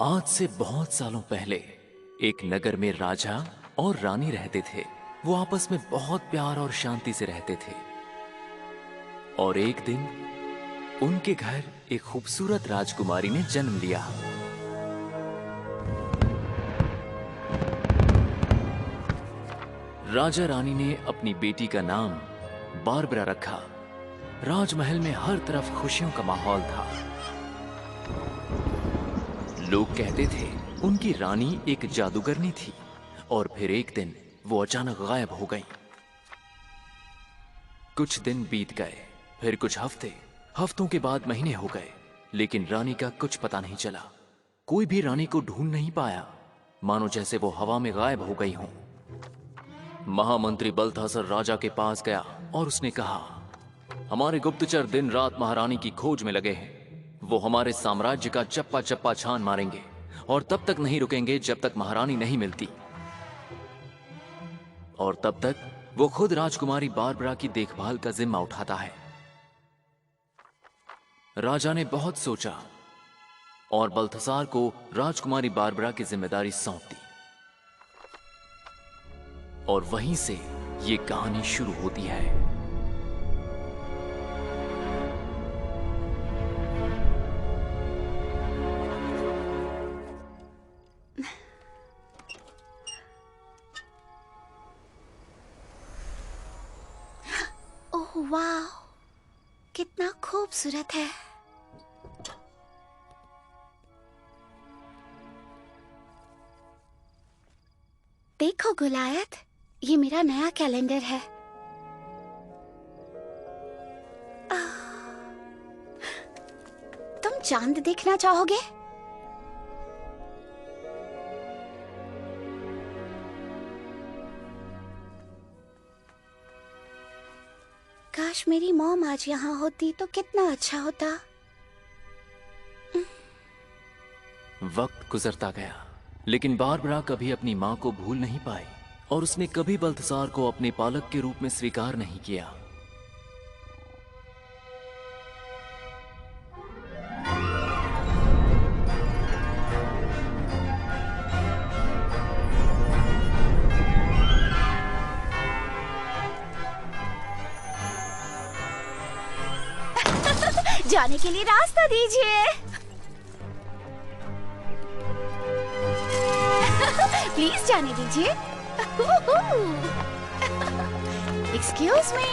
आज से बहुत सालों पहले एक नगर में राजा और रानी रहते थे। वो आपस में बहुत प्यार और शांति से रहते थे। और एक दिन उनके घर एक खूबसूरत राजकुमारी ने जन्म लिया। राजा रानी ने अपनी बेटी का नाम बारबरा रखा। राजमहल में हर तरफ खुशियों का माहौल था। लोग कहते थे उनकी रानी एक जादूगरनी थी। और फिर एक दिन वो अचानक गायब हो गई। कुछ दिन बीत गए, फिर कुछ हफ्तों के बाद महीने हो गए, लेकिन रानी का कुछ पता नहीं चला। कोई भी रानी को ढूंढ नहीं पाया, मानो जैसे वो हवा में गायब हो गई हो। महामंत्री बल्थासर राजा के पास गया और उसने कहा, हमारे गुप्तचर दिन रात महारानी की खोज में लगे हैं। वो हमारे साम्राज्य का चप्पा चप्पा छान मारेंगे और तब तक नहीं रुकेंगे जब तक महारानी नहीं मिलती। और तब तक वो खुद राजकुमारी बारबरा की देखभाल का जिम्मा उठाता है। राजा ने बहुत सोचा और बल्थासार को राजकुमारी बारबरा की जिम्मेदारी सौंप दी। और वहीं से ये कहानी शुरू होती है। ओह वाह, कितना खूबसूरत है। देखो गुलायत, ये मेरा नया कैलेंडर है। तुम चांद देखना चाहोगे? काश मेरी मॉम आज यहाँ होती तो कितना अच्छा होता। वक्त गुजरता गया, लेकिन बारबरा कभी अपनी मां को भूल नहीं पाई और उसने कभी बल्थासार को अपने पालक के रूप में स्वीकार नहीं किया। जाने के लिए रास्ता दीजिए। प्लीज जाने दीजिए। Excuse me.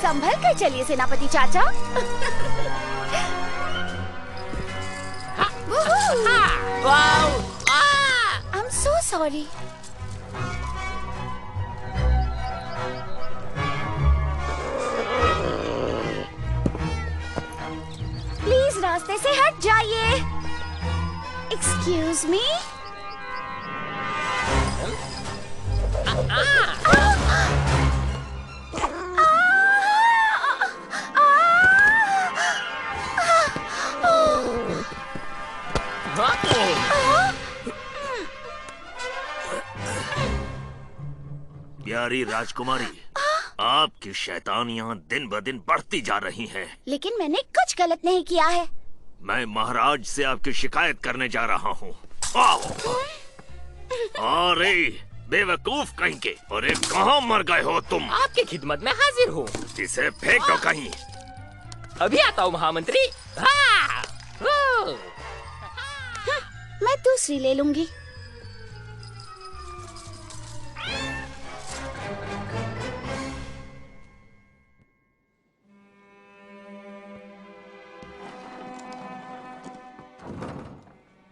संभल कर चलिए सेनापति चाचा। I am so sorry. रास्ते से हट जाइए। Excuse me. प्यारी राजकुमारी, आपकी शैतानियां दिन ब दिन बढ़ती जा रही हैं। लेकिन मैंने कुछ गलत नहीं किया है। मैं महाराज से आपकी शिकायत करने जा रहा हूँ। अरे बेवकूफ कहीं के, अरे कहाँ मर गए हो तुम? आपकी खिदमत में हाजिर हूँ। इसे फेंक दो कहीं। अभी आता हूँ महामंत्री। मैं दूसरी ले लूंगी।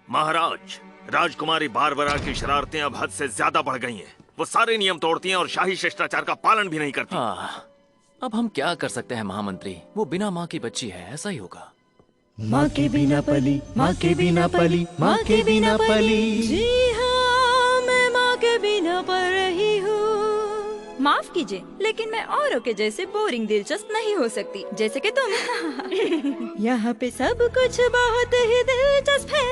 महाराज, राजकुमारी बारबरा की शरारतें अब हद से ज्यादा बढ़ गई हैं। वो सारे नियम तोड़ती हैं और शाही शिष्टाचार का पालन भी नहीं करती। अब हम क्या कर सकते हैं महामंत्री? वो बिना माँ की बच्ची है, ऐसा ही होगा। माँ के बिना पली, माँ के बिना पली, माँ के बिना पली। जी हाँ, मैं माँ के बिना पल रही हूँ। माफ कीजिए, लेकिन मैं औरों के जैसे बोरिंग दिलचस्प नहीं हो सकती, जैसे कि तुम। यहाँ पे सब कुछ बहुत ही दिलचस्प है,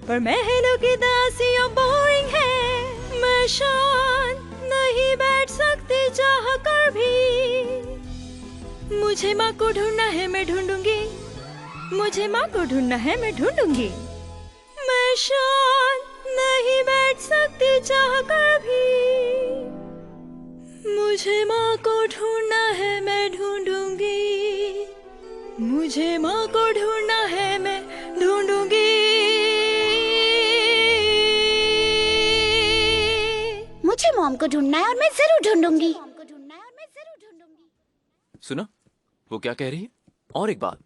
पर महलों की दासियाँ बोरिंग है। मैं शांत नहीं बैठ सकती चाह कर भी। मुझे माँ को ढूंढना है, मैं ढूंढूंगी। मुझे माँ को ढूंढना है, मैं ढूंढूंगी। मैं शांत नहीं बैठ सकती चाह कर भी, मुझे माँ को ढूंढना है, मैं ढूंढूंगी। मुझे माँ को ढूंढना है, मैं ढूंढूंगी। मुझे मॉम को ढूंढना है और मैं जरूर ढूंढूंगी। सुना वो क्या कह रही है? और एक बात,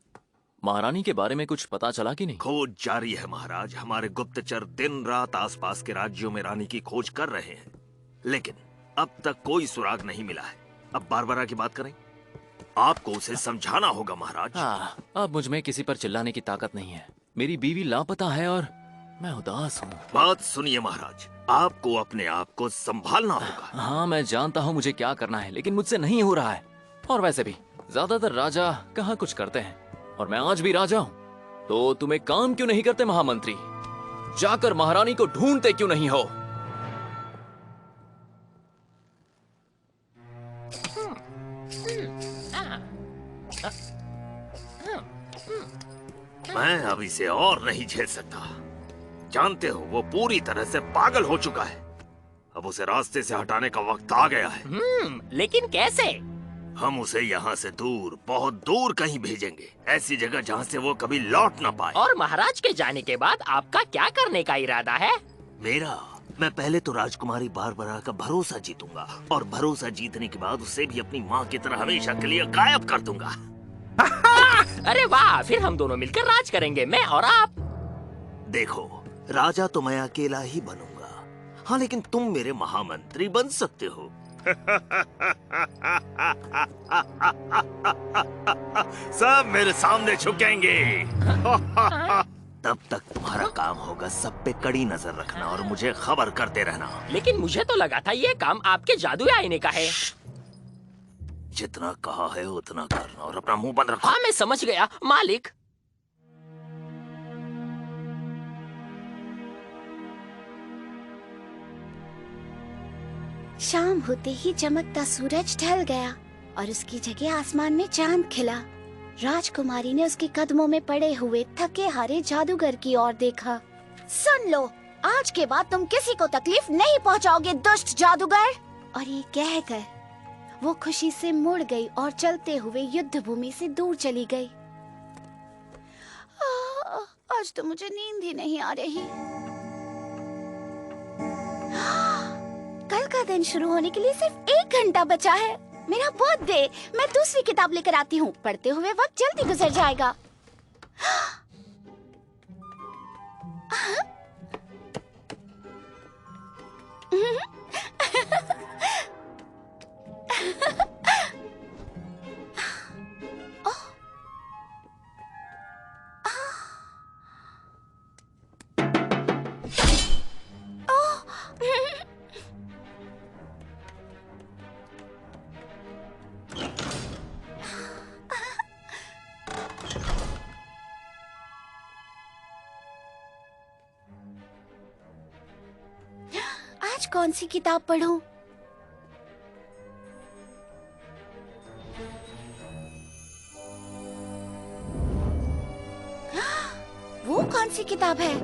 महारानी के बारे में कुछ पता चला कि नहीं? खोज जारी है महाराज। हमारे गुप्तचर दिन रात आसपास के राज्यों में रानी की खोज कर रहे हैं, लेकिन अब तक कोई सुराग नहीं मिला है। अब बारबरा की बात करें, आपको उसे समझाना होगा महाराज। हाँ, अब मुझ में किसी पर चिल्लाने की ताकत नहीं है। मेरी बीवी लापता है और मैं उदास हूँ। बात सुनिए महाराज, आपको अपने आप को संभालना होगा। हाँ, मैं जानता हूँ मुझे क्या करना है, लेकिन मुझसे नहीं हो रहा है। और वैसे भी ज्यादातर राजा कहाँ कुछ करते हैं, और मैं आज भी राजा हूँ। तो तुम एक काम क्यों नहीं करते महामंत्री? जाकर महारानी को ढूंढते क्यों नहीं हो? मैं अब इसे और नहीं झेल सकता। जानते हो, वो पूरी तरह से पागल हो चुका है। अब उसे रास्ते से हटाने का वक्त आ गया है। लेकिन कैसे? हम उसे यहाँ से दूर, बहुत दूर कहीं भेजेंगे, ऐसी जगह जहाँ से वो कभी लौट ना पाए। और महाराज के जाने के बाद आपका क्या करने का इरादा है? मैं पहले तो राजकुमारी बारबरा का भरोसा जीतूंगा, और भरोसा जीतने के बाद उसे भी अपनी माँ की तरह हमेशा के लिए गायब कर दूंगा। अरे वाह, फिर हम दोनों मिलकर राज करेंगे, मैं और आप। देखो, राजा तो मैं अकेला ही बनूंगा, हाँ, लेकिन तुम मेरे महामंत्री बन सकते हो। सब मेरे सामने झुकेंगे। तब तक तुम्हारा काम होगा सब पे कड़ी नजर रखना और मुझे खबर करते रहना। लेकिन मुझे तो लगा था ये काम आपके जादुई आईने का है। जितना कहा है उतना करना और अपना मुंह बंद रखो। हाँ, मैं समझ गया मालिक। शाम होते ही चमकता सूरज ढल गया और उसकी जगह आसमान में चांद खिला। राजकुमारी ने उसके कदमों में पड़े हुए थके हारे जादूगर की ओर देखा। सुन लो, आज के बाद तुम किसी को तकलीफ नहीं पहुंचाओगे, दुष्ट जादूगर। और ये कहकर वो खुशी से मुड़ गई और चलते हुए युद्ध भूमि से दूर चली गई। आज तो मुझे नींद ही नहीं आ रही। कल का दिन शुरू होने के लिए सिर्फ 1 घंटा बचा है। मेरा बर्थडे। मैं दूसरी किताब लेकर आती हूँ। पढ़ते हुए वक्त जल्दी गुजर जाएगा। आज कौन सी किताब पढूं? वो कौन सी किताब है?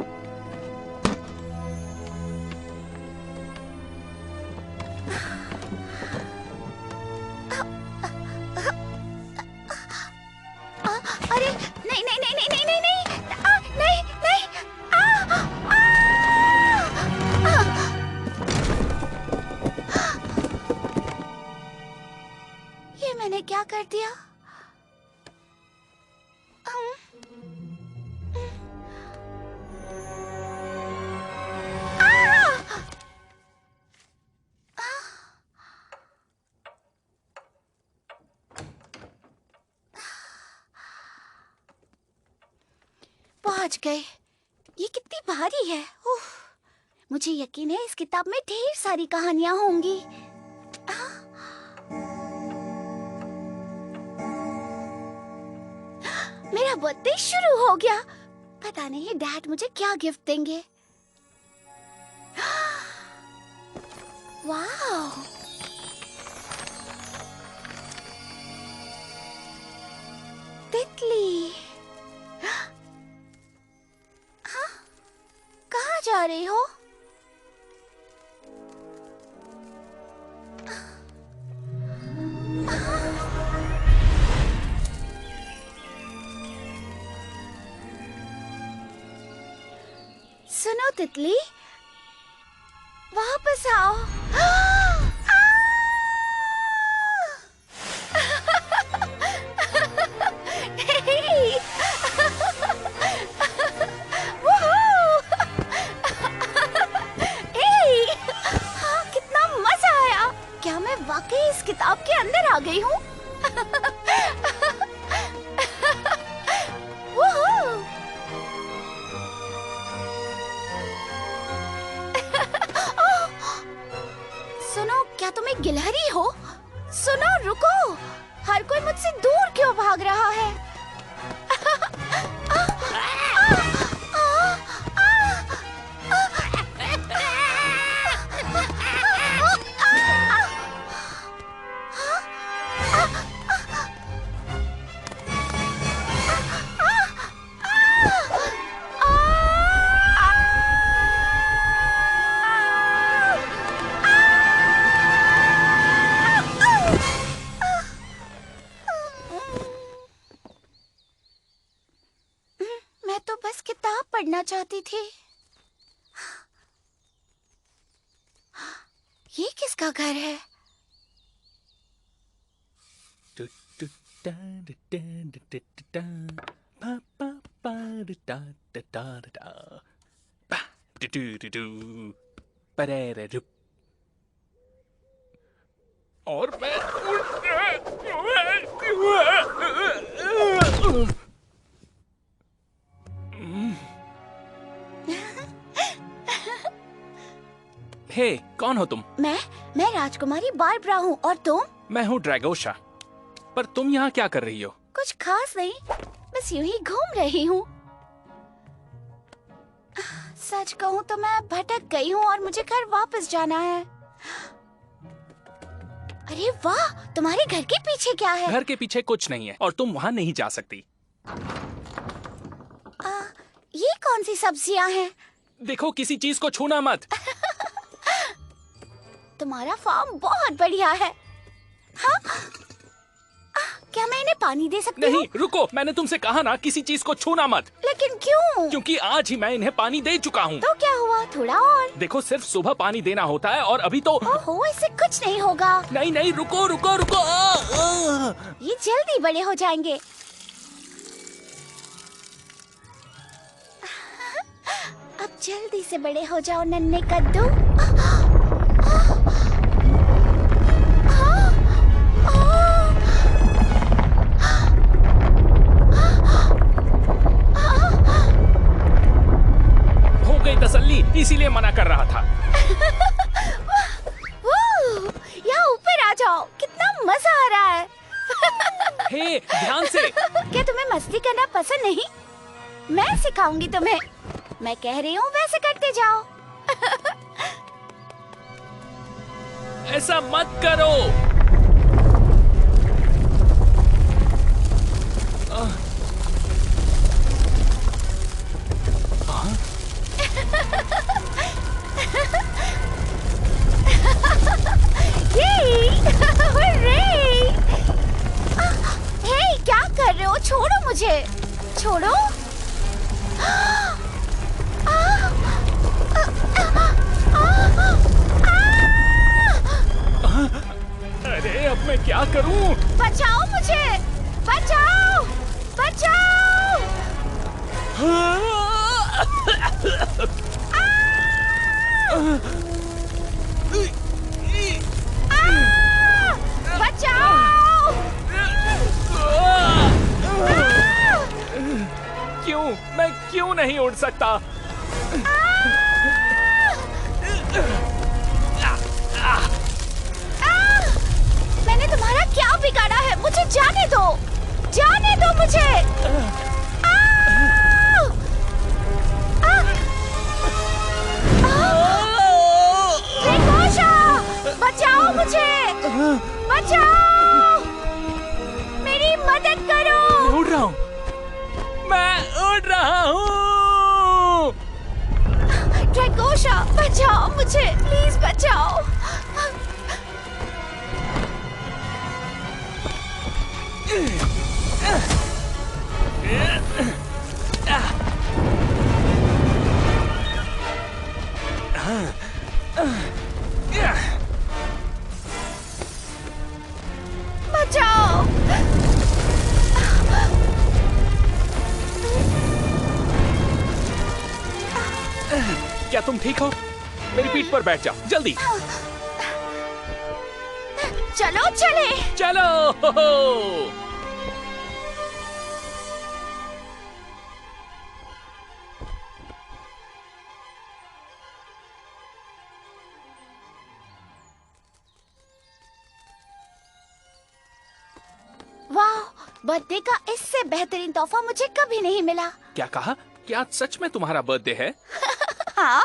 अरे नहीं नहीं नहीं नहीं नहीं नहीं नहीं नहीं नहीं ये मैंने क्या कर दिया? पहुंच गए। ये कितनी भारी है। उफ, मुझे यकीन है इस किताब में ढेर सारी कहानियां होंगी। मेरा बर्थडे शुरू हो गया। पता नहीं डैड मुझे क्या गिफ्ट देंगे। वाह, तितली। जा रही हो? सुनो तितली, वापस आओ। कितना मजा आया! क्या मैं वाकई इस किताब के अंदर आ गई हूँ? सुनो, क्या तुम एक गिलहरी हो? सुनो, रुको! हर कोई मुझसे दूर क्यों भाग रहा है? मैं तो बस किताब पढ़ना चाहती थी। ये किसका घर है? और मैं हे, कौन हो तुम? मैं राजकुमारी बारबरा हूँ, और तुम? मैं हूँ ड्रैगोशा। पर तुम यहाँ क्या कर रही हो? कुछ खास नहीं, बस यूं ही घूम रही हूँ। सच कहूँ तो मैं भटक गई हूँ और मुझे घर वापस जाना है। अरे वाह, तुम्हारे घर के पीछे क्या है? घर के पीछे कुछ नहीं है और तुम वहाँ नहीं जा सकती। ये कौन सी सब्जियाँ हैं? देखो, किसी चीज को छूना मत। तुम्हारा फार्म बहुत बढ़िया है। हाँ? क्या मैं इन्हें पानी दे सकती हूँ? नहीं, रुको, मैंने तुमसे कहा ना, किसी चीज को छूना मत। लेकिन क्यों? क्योंकि आज ही मैं इन्हें पानी दे चुका हूँ। तो क्या हुआ? थोड़ा और। देखो, सिर्फ सुबह पानी देना होता है और अभी तो। ओहो, इससे कुछ नहीं होगा। नहीं नहीं, रुको रुको रुको। ये जल्दी बड़े हो जाएंगे। अब जल्दी से बड़े हो जाओ नन्हे कद्दू। हो गई तसल्ली, इसीलिए मना कर रहा था। यहाँ ऊपर आ जाओ, कितना मजा आ रहा है। हे, ध्यान से। क्या तुम्हें मस्ती करना पसंद नहीं? मैं सिखाऊंगी तुम्हें। मैं कह रही हूँ वैसे करते जाओ। ऐसा मत करो। हे, क्या कर रहे हो? छोड़ो मुझे, छोड़ो। अरे, अब मैं क्या करूं? बचाओ मुझे, बचाओ, बचाओ। बचाओ। क्यों? मैं क्यों नहीं उड़ सकता? मैंने तुम्हारा क्या बिगाड़ा है? मुझे जाने दो, जाने दो मुझे। बचाओ मुझे, बचाओ, मेरी मदद करो। मैं उड़ रहा हूँ, मैं उड़ रहा हूँ। जोशा, बचाओ मुझे, प्लीज बचाओ। बचाओ। क्या तुम ठीक हो? मेरी पीठ पर बैठ जाओ जल्दी। चलो चले। चलो। वाह, बर्थडे का इससे बेहतरीन तोहफा मुझे कभी नहीं मिला। क्या कहा? क्या आज सच में तुम्हारा बर्थडे है? हाँ,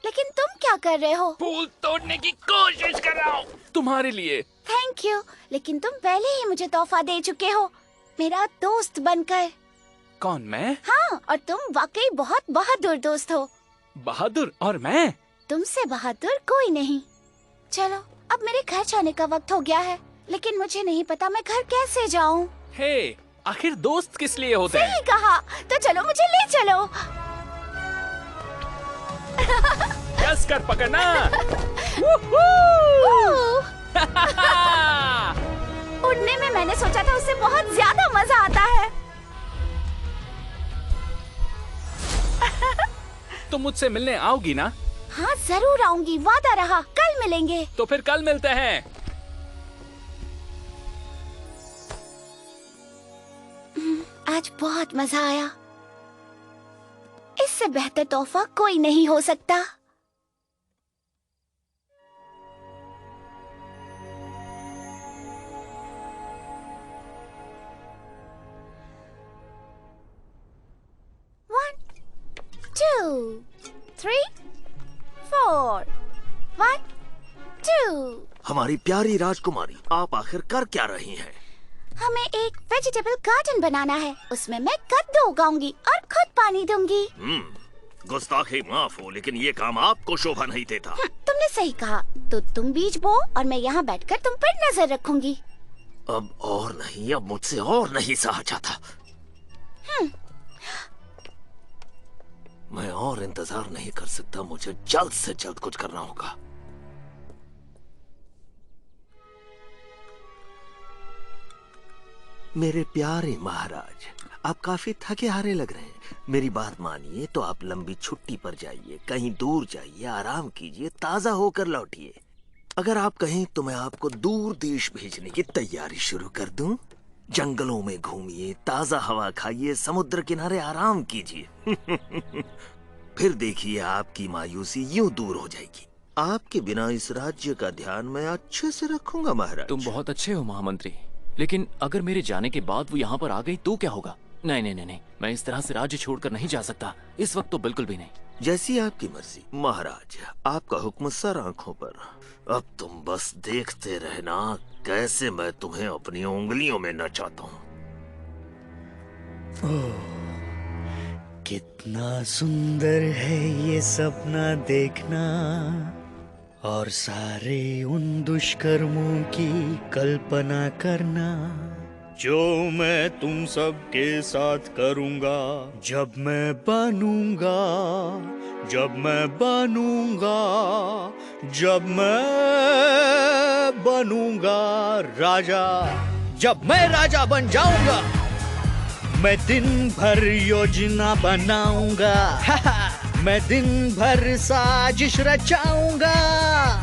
लेकिन तुम क्या कर रहे हो? फूल तोड़ने की कोशिश कर रहा हूँ तुम्हारे लिए। थैंक यू, लेकिन तुम पहले ही मुझे तोहफा दे चुके हो, मेरा दोस्त बनकर। कौन, मैं? हाँ, और तुम वाकई बहुत बहादुर दोस्त हो। बहादुर? और मैं? तुमसे बहादुर कोई नहीं। चलो, अब मेरे घर जाने का वक्त हो गया है, लेकिन मुझे नहीं पता मैं घर कैसे जाऊँ। हे, आखिर दोस्त किस लिए होते हैं? सही कहा, तो चलो मुझे ले चलो। कस कर पकड़ना। उड़ने में मैंने सोचा था उससे बहुत ज्यादा मजा आता है। तुम मुझसे मिलने आओगी ना? हाँ जरूर आऊंगी, वादा रहा। कल मिलेंगे। तो फिर कल मिलते हैं। आज बहुत मजा आया। इससे बेहतर तोहफा कोई नहीं हो सकता। One, 2, 3, 4, 1, 2। हमारी प्यारी राजकुमारी, आप आखिर कर क्या रही हैं? हमें एक वेजिटेबल गार्डन बनाना है। उसमें मैं कद्दू उगाऊंगी और खुद पानी दूंगी। गुस्ताखी माफ हो, लेकिन ये काम आपको शोभा नहीं देता। तुमने सही कहा, तो तुम बीज बो और मैं यहाँ बैठकर तुम पर नजर रखूंगी। अब और नहीं, अब मुझसे और नहीं सहा जाता। मैं और इंतजार नहीं कर सकता, मुझे जल्द से जल्द कुछ करना होगा। मेरे प्यारे महाराज, आप काफी थके हारे लग रहे हैं। मेरी बात मानिए तो आप लंबी छुट्टी पर जाइए, कहीं दूर जाइए, आराम कीजिए, ताजा होकर लौटिए। अगर आप कहें तो मैं आपको दूर देश भेजने की तैयारी शुरू कर दूं। जंगलों में घूमिए, ताजा हवा खाइए, समुद्र किनारे आराम कीजिए। फिर देखिए आपकी मायूसी यूं दूर हो जाएगी। आपके बिना इस राज्य का ध्यान मैं अच्छे से रखूंगा महाराज। तुम बहुत अच्छे हो महामंत्री, लेकिन अगर मेरे जाने के बाद वो यहाँ पर आ गई तो क्या होगा? नहीं नहीं नहीं नहीं, मैं इस तरह से राज्य छोड़कर नहीं जा सकता, इस वक्त तो बिल्कुल भी नहीं। जैसी आपकी मर्जी महाराज, आपका हुक्म सर आंखों पर। अब तुम बस देखते रहना कैसे मैं तुम्हें अपनी उंगलियों में नचाता हूँ। कितना सुंदर है ये सपना देखना, और सारे उन दुष्कर्मों की कल्पना करना जो मैं तुम सबके साथ करूंगा जब मैं बनूंगा, जब मैं बनूंगा, जब मैं बनूंगा राजा, जब मैं राजा बन जाऊंगा। मैं दिन भर योजना बनाऊंगा, मैं दिन भर साजिश रचाऊंगा,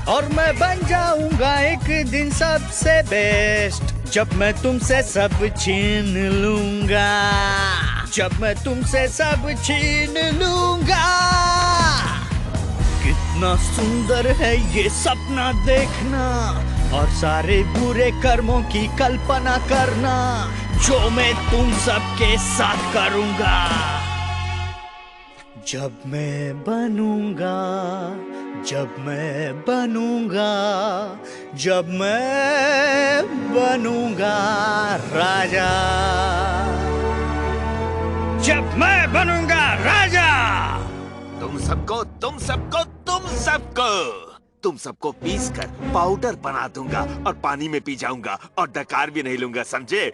और मैं बन जाऊंगा एक दिन सबसे बेस्ट, जब मैं तुमसे सब छीन लूंगा, जब मैं तुमसे सब छीन लूंगा। कितना सुंदर है ये सपना देखना, और सारे बुरे कर्मों की कल्पना करना जो मैं तुम सबके साथ करूंगा जब मैं बनूंगा, जब मैं बनूंगा, जब मैं बनूंगा राजा, जब मैं बनूंगा राजा। तुम तुम सबको तुम सबको पीस कर पाउडर बना दूंगा और पानी में पी जाऊंगा और डकार भी नहीं लूंगा, समझे?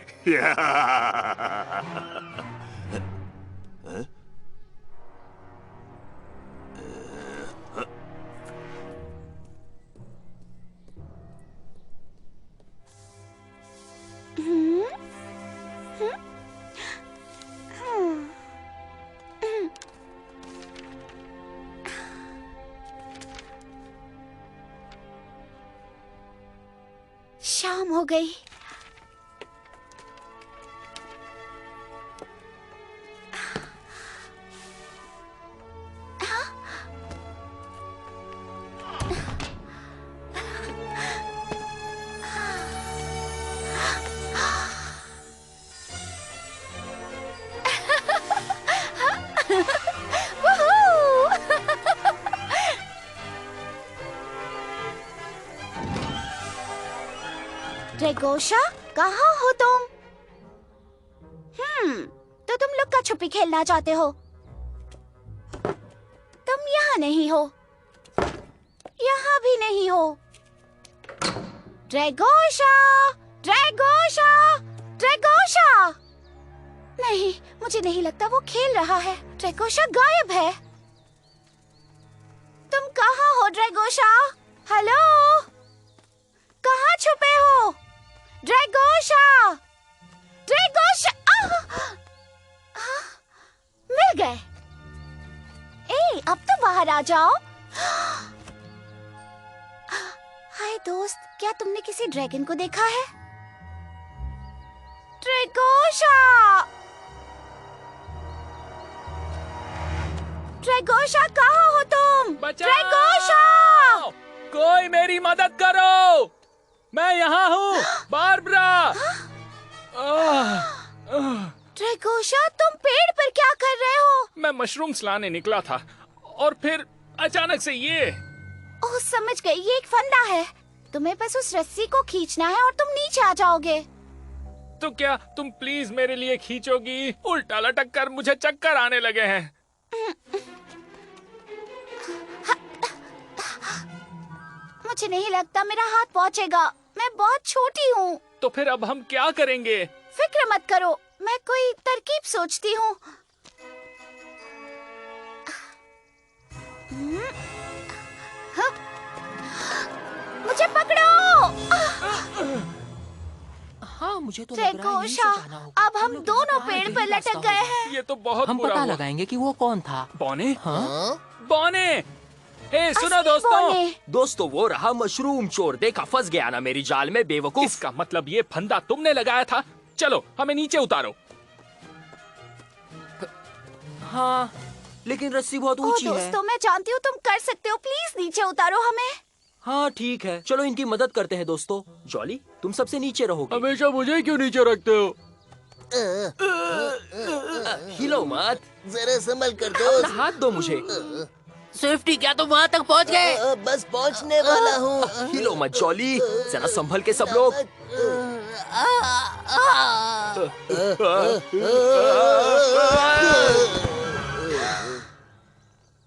शाम हो गई। ड्रैगोशा, कहाँ हो तुम? तो तुम लुक्का छुपी खेलना चाहते हो? तुम यहाँ नहीं हो, यहाँ भी नहीं हो। ड्रैगोशा, ड्रैगोशा, ड्रैगोशा! नहीं, मुझे नहीं लगता वो खेल रहा है। ड्रैगोशा गायब है। तुम कहाँ हो ड्रैगोशा? हेलो, कहाँ छुपे हो? ड्रैगोशा! ड्रैगोशा! मिल गए। अब तो बाहर आ जाओ। हाय दोस्त, क्या तुमने किसी ड्रैगन को देखा है? ड्रैगोशा! ड्रैगोशा, कहाँ हो तुम? ड्रैगोशा! कोई मेरी मदद करो, मैं यहाँ हूँ, बारबरा। ड्रैगोशा, तुम पेड़ पर क्या कर रहे हो? मैं मशरूम्स लाने निकला था और फिर अचानक से ये। ओह, समझ गई, ये एक फंदा है। तुम्हें बस उस रस्सी को खींचना है और तुम नीचे आ जाओगे। तो क्या तुम प्लीज मेरे लिए खींचोगी? उल्टा लटक कर मुझे चक्कर आने लगे हैं। मुझे नहीं लगता मेरा हाथ पहुँचेगा, मैं बहुत छोटी हूँ। तो फिर अब हम क्या करेंगे? फिक्र मत करो, मैं कोई तरकीब सोचती हूँ। मुझे पकड़ो। हाँ, मुझे तो लग रहा है यहीं से ड्रैगोशा, जाना होगा। अब हम दोनों पेड़ पर लटक गए हैं। ये तो बहुत हम बुरा पता हुआ। लगाएंगे कि वो कौन था। बौने? हाँ? बौने! ए, सुनो असली दोस्तों। बौने। दोस्तों, वो रहा मशरूम चोर। देखा, फंस गया ना मेरी जाल में, बेवकूफ। इसका मतलब ये फंदा तुमने लगाया था। चलो, हमें नीचे उतारो। हाँ, लेकिन रस्सी बहुत ओह ऊंची है। दोस्तों, मैं जानती हूँ तुम कर सकते हो, प्लीज नीचे उतारो हमें। हाँ ठीक है, चलो इनकी मदद करते हैं दोस्तों। जॉली, तुम सबसे नीचे रहोगे। हमेशा मुझे क्यों नीचे रखते हो? हिलो मत, जरा संभल कर अपना दोस्त। हाथ दो मुझे। सेफ्टी, क्या तुम वहाँ तक पहुँच गए? बस पहुँचने वाला हूँ। हिलो मत जॉली, जरा संभल के सब लोग।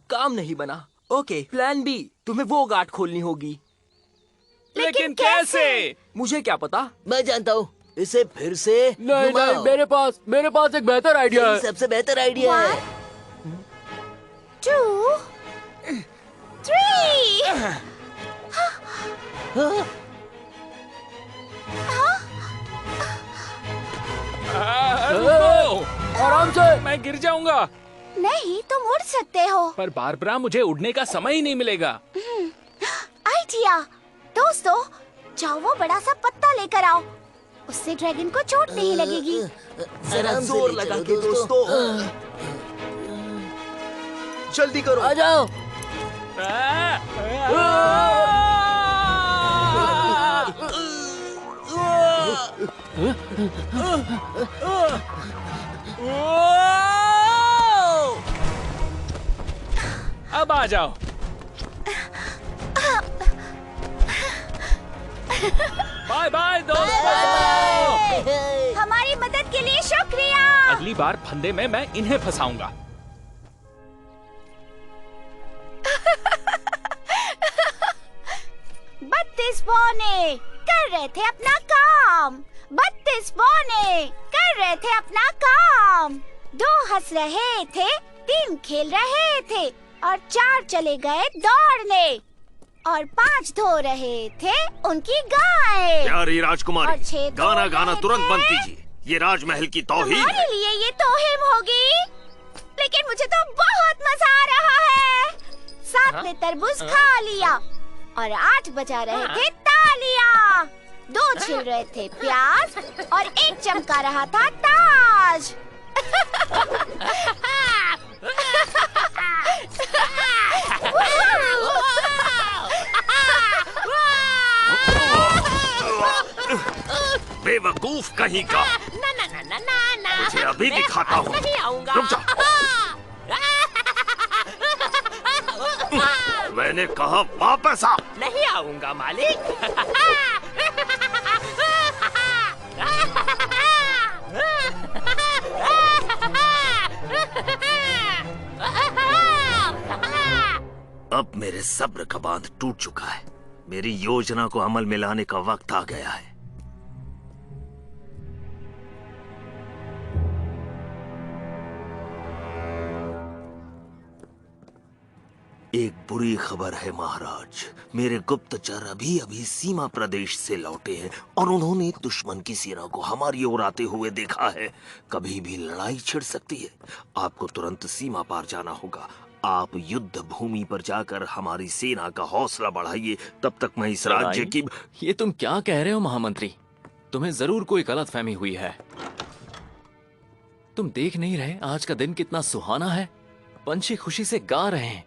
काम नहीं बना। ओके, प्लान बी, तुम्हें वो गांठ खोलनी होगी। लेकिन कैसे? मुझे क्या पता। मैं जानता हूँ, इसे फिर से नहीं, घुमाओ। मेरे पास एक बेहतर आइडिया यही सबसे बेहतर आइडिया है। 2, 3। रुको, आराम से। मैं गिर जाऊंगा। नहीं, तुम उड़ सकते हो। पर बारबरा, मुझे उड़ने का समय ही नहीं मिलेगा। आइडिया। दोस्तों, जाओ वो बड़ा सा पत्ता लेकर आओ, उससे ड्रैगन को चोट नहीं लगेगी। जरा आराम से जोर ले लगा चलो के दोस्तों। जल्दी करो। आ जाओ। अब आ जाओ। बाय बाय दोस्तों। हमारी मदद के लिए शुक्रिया। अगली बार फंदे में मैं इन्हें फंसाऊंगा। पौने कर रहे थे अपना काम, 32 पौने कर रहे थे अपना काम। 2 हंस रहे थे, 3 खेल रहे थे और 4 चले गए दौड़ने और 5 धो रहे थे उनकी गाय। प्यारी राजकुमारी, और 6 धो गाना गाना रहे तुरंत थे। बंद कीजिए। ये राजमहल की तौहीन तुम्हारे है। लिए ये तौहीन होगी, लेकिन मुझे तो बहुत मजा आ रहा है। 7 ने तरबूज खा लिया और 8 बजा रहे थे तालियां। 2 छिल रहे थे प्याज और 1 चमका रहा था ताज। बेवकूफ कहीं का। ना ना ना ना ना ना मुझे अभी मैं दिखाता आज हूँ। नहीं आऊंगा। रुक जा। मैंने कहा वापस आ। नहीं आऊंगा मालिक। अब मेरे सब्र का बांध टूट चुका है। मेरी योजना को अमल में लाने का वक्त आ गया है। एक बुरी खबर है महाराज। मेरे गुप्तचर अभी अभी सीमा प्रदेश से लौटे हैं और उन्होंने दुश्मन की सेना को हमारी ओर आते हुए देखा है। कभी भी लड़ाई छिड़ सकती है। आपको तुरंत सीमा पार जाना होगा। आप युद्ध भूमि पर जाकर हमारी सेना का हौसला बढ़ाइए। तब तक मैं इस राज्य की। ये तुम क्या कह रहे हो महामंत्री? तुम्हें जरूर कोई गलतफहमी हुई है। तुम देख नहीं रहे आज का दिन कितना सुहाना है? पंछी खुशी से गा रहे हैं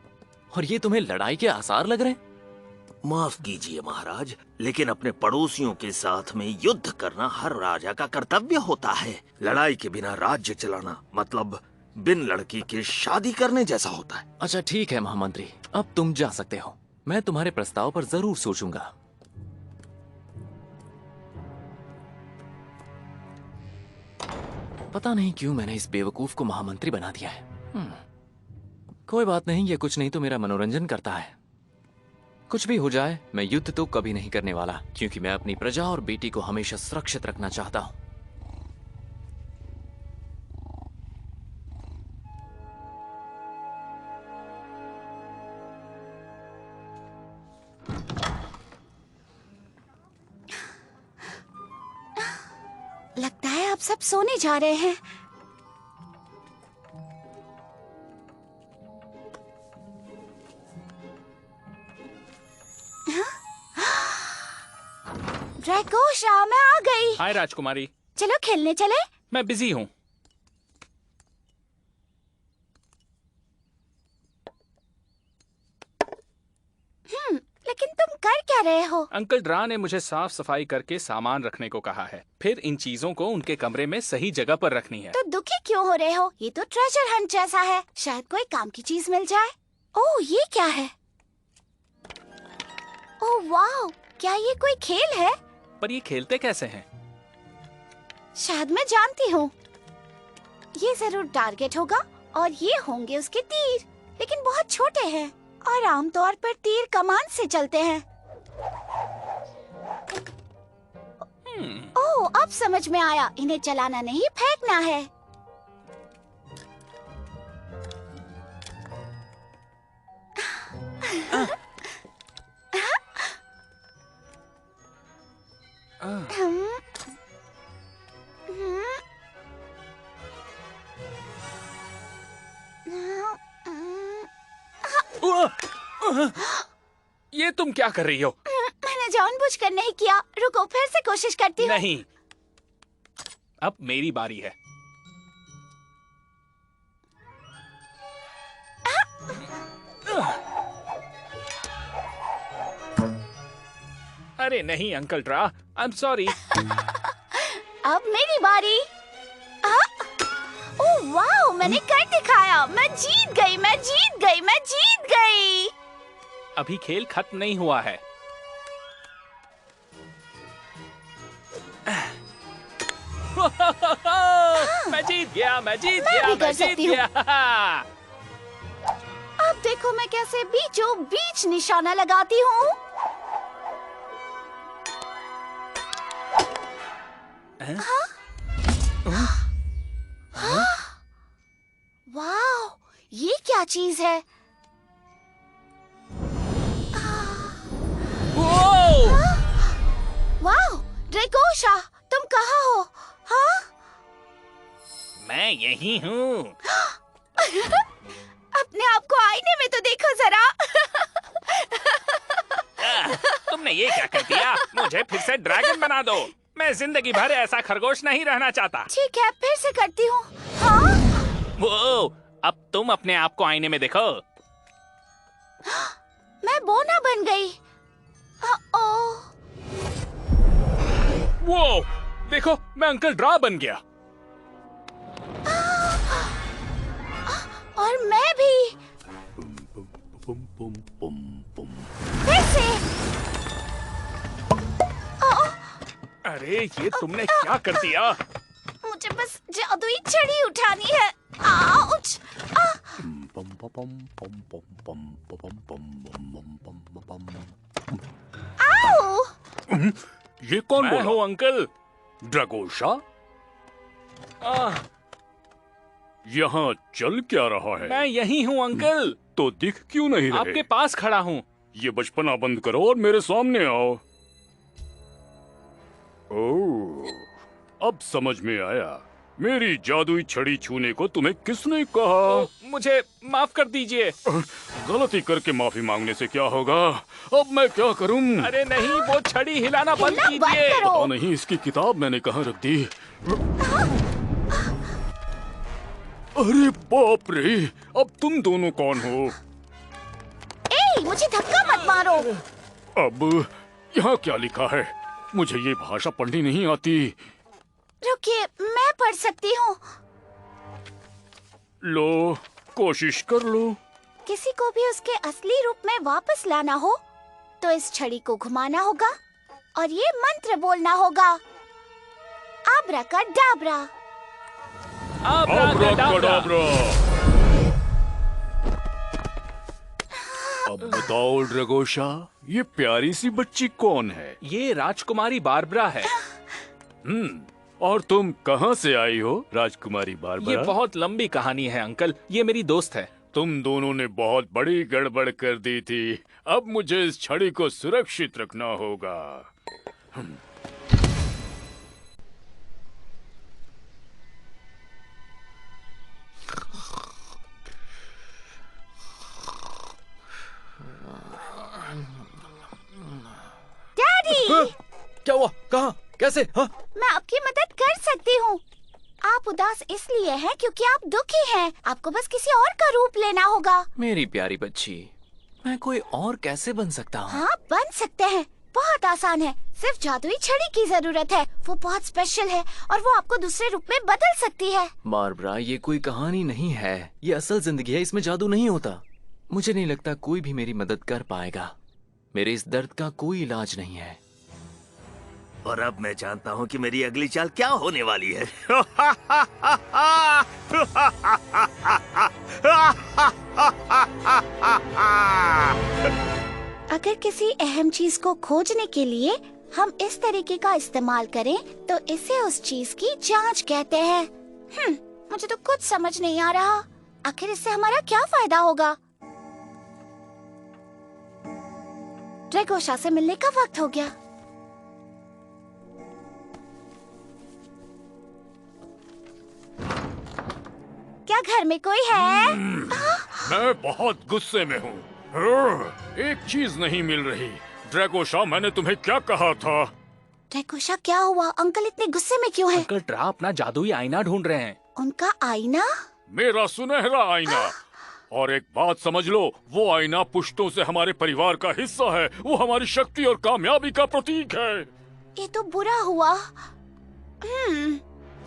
और ये तुम्हें लड़ाई के आसार लग रहे हैं? माफ कीजिए महाराज, लेकिन अपने पड़ोसियों के साथ में युद्ध करना हर राजा का कर्तव्य होता है। लड़ाई के बिना राज्य चलाना मतलब बिन लड़की के शादी करने जैसा होता है। अच्छा ठीक है महामंत्री, अब तुम जा सकते हो। मैं तुम्हारे प्रस्ताव पर जरूर सोचूंगा। पता नहीं क्यों मैंने इस बेवकूफ को महामंत्री बना दिया है। कोई बात नहीं, ये कुछ नहीं तो मेरा मनोरंजन करता है। कुछ भी हो जाए मैं युद्ध तो कभी नहीं करने वाला, क्योंकि मैं अपनी प्रजा और बेटी को हमेशा सुरक्षित रखना चाहता हूं। लगता है आप सब सोने जा रहे हैं। ड्रैकोशा, मैं आ गई। हाय राजकुमारी। चलो खेलने चले। मैं बिजी हूँ। लेकिन तुम कर क्या रहे हो? अंकल ड्रा ने मुझे साफ सफाई करके सामान रखने को कहा है। फिर इन चीजों को उनके कमरे में सही जगह पर रखनी है। तो दुखी क्यों हो रहे हो? ये तो ट्रेजर हंट जैसा है। शायद कोई काम की चीज मिल जाए। ओह, ये क्या है? ओह वाह, क्या ये कोई खेल है? पर ये खेलते कैसे हैं? शायद मैं जानती हूँ। ये जरूर टारगेट होगा और ये होंगे उसके तीर, लेकिन बहुत छोटे हैं और आमतौर पर तीर कमान से चलते हैं। ओह, अब समझ में आया। इन्हें चलाना नहीं, फेंकना है। ये तुम क्या कर रही हो? मैंने जानबूझकर नहीं किया। रुको, फिर से कोशिश करती हूँ। नहीं, अब मेरी बारी है। अरे नहीं uncle draw, I am sorry. अब मेरी बारी। ओह वाह, मैंने कर दिखाया। मैं जीत गई, मैं जीत गई, मैं जीत गई। अभी खेल खत्म नहीं हुआ है। मैं जीत गया, मैं जीत मैं गया, भी कर मैं जीत सकती हूँ। गया। अब देखो मैं कैसे बीचों बीच निशाना लगाती हूँ। वाह, ये क्या चीज है? वाह, ड्रैगोशा, तुम कहाँ हो? हाँ? मैं यही हूँ। अपने आप को आईने में तो देखो जरा। तुमने ये क्या कर दिया? मुझे फिर से ड्रैगन बना दो। मैं जिंदगी भर ऐसा खरगोश नहीं रहना चाहता। ठीक है, फिर से करती हूँ। हाँ? वो, अब तुम अपने आप को आईने में देखो। मैं बोना बन गई। ओह, वो, देखो, मैं अंकल ड्रा बन गया। और मैं भी। फिर से। अरे ये तुमने क्या कर दिया? मुझे बस जादुई छड़ी उठानी है। आउच! आओ! ये कौन बोला? मैं हूँ अंकल ड्रैगोशा। यहाँ चल क्या रहा है? मैं यही हूँ अंकल। तो दिख क्यों नहीं रहे? आपके पास खड़ा हूँ। ये बचपना बंद करो और मेरे सामने आओ। ओह, अब समझ में आया। मेरी जादुई छड़ी छूने को तुम्हें किसने कहा? मुझे माफ कर दीजिए। गलती करके माफी मांगने से क्या होगा? अब मैं क्या करूं? अरे नहीं, वो छड़ी हिलाना बंद कीजिए। पता नहीं इसकी किताब मैंने कहाँ रख दी। अरे बाप रे, अब तुम दोनों कौन हो? ए, मुझे धक्का मत मारो। अब यहाँ क्या लिखा है? मुझे ये भाषा पढ़नी नहीं आती। रुकिए, मैं पढ़ सकती हूँ। लो, कोशिश कर लो। किसी को भी उसके असली रूप में वापस लाना हो तो इस छड़ी को घुमाना होगा और ये मंत्र बोलना होगा। आब्राकाडाब्रा। आब्राकाडाब्रा। अब बताओ ड्रैगोशा, ये प्यारी सी बच्ची कौन है? ये राजकुमारी बारबरा है। और तुम कहाँ से आई हो, राजकुमारी बारबरा? ये बहुत लंबी कहानी है अंकल, ये मेरी दोस्त है। तुम दोनों ने बहुत बड़ी गड़बड़ कर दी थी। अब मुझे इस छड़ी को सुरक्षित रखना होगा। डैडी! क्या हुआ? कहाँ? कैसे? हाँ? मैं आपकी मदद कर सकती हूँ। आप उदास इसलिए हैं क्योंकि आप दुखी हैं। आपको बस किसी और का रूप लेना होगा। मेरी प्यारी बच्ची, मैं कोई और कैसे बन सकता हूँ? हाँ, बन सकते हैं। बहुत आसान है। सिर्फ जादुई छड़ी की जरूरत है। वो बहुत स्पेशल है और वो आपको दूसरे रूप में बदल सकती है। बारबरा, ये कोई कहानी नहीं है, ये असल जिंदगी है। इसमें जादू नहीं होता। मुझे नहीं लगता कोई भी मेरी मदद कर पाएगा। मेरे इस दर्द का कोई इलाज नहीं है। और अब मैं जानता हूँ कि मेरी अगली चाल क्या होने वाली है। अगर किसी अहम चीज को खोजने के लिए हम इस तरीके का इस्तेमाल करें तो इसे उस चीज की जांच कहते हैं। मुझे तो कुछ समझ नहीं आ रहा। आखिर इससे हमारा क्या फायदा होगा? ड्रैगोशा से मिलने का वक्त हो गया। क्या घर में कोई है? मैं बहुत गुस्से में हूँ। एक चीज नहीं मिल रही। ड्रैगोशा, मैंने तुम्हें क्या कहा था? ड्रैगोशा, क्या हुआ? अंकल इतने गुस्से में क्यों हैं? अंकल ड्रा अपना जादुई आईना ढूंढ रहे हैं। उनका आईना? मेरा सुनहरा आईना। और एक बात समझ लो, वो आईना पुश्तों से हमारे परिवार का हिस्सा है। वो हमारी शक्ति और कामयाबी का प्रतीक है। ये तो बुरा हुआ।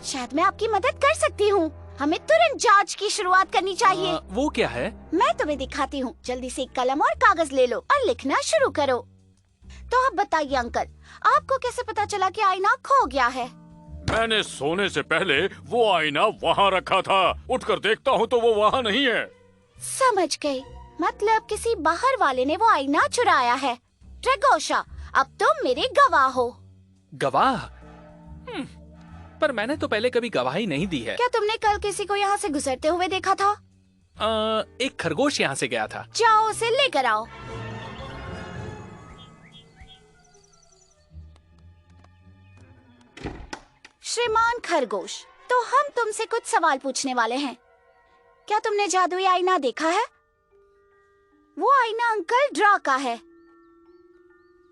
शायद मैं आपकी मदद कर सकती हूँ। हमें तुरंत जांच की शुरुआत करनी चाहिए। वो क्या है? मैं तुम्हें दिखाती हूँ। जल्दी से कलम और कागज ले लो और लिखना शुरू करो। तो आप बताइए अंकल, आपको कैसे पता चला कि आईना खो गया है? मैंने सोने से पहले वो आईना वहाँ रखा था। उठकर देखता हूँ तो वो वहाँ नहीं है। समझ गई। मतलब किसी बाहर वाले ने वो आईना चुराया है। ड्रैगोशा, अब तुम मेरे गवाह हो। गवाह? पर मैंने तो पहले कभी गवाही नहीं दी है। क्या तुमने कल किसी को यहाँ से गुजरते हुए देखा था? एक खरगोश यहाँ से गया था। जाओ उसे लेकर आओ। श्रीमान खरगोश, तो हम तुमसे कुछ सवाल पूछने वाले हैं। क्या तुमने जादुई आईना देखा है? वो आईना अंकल ड्रा का है।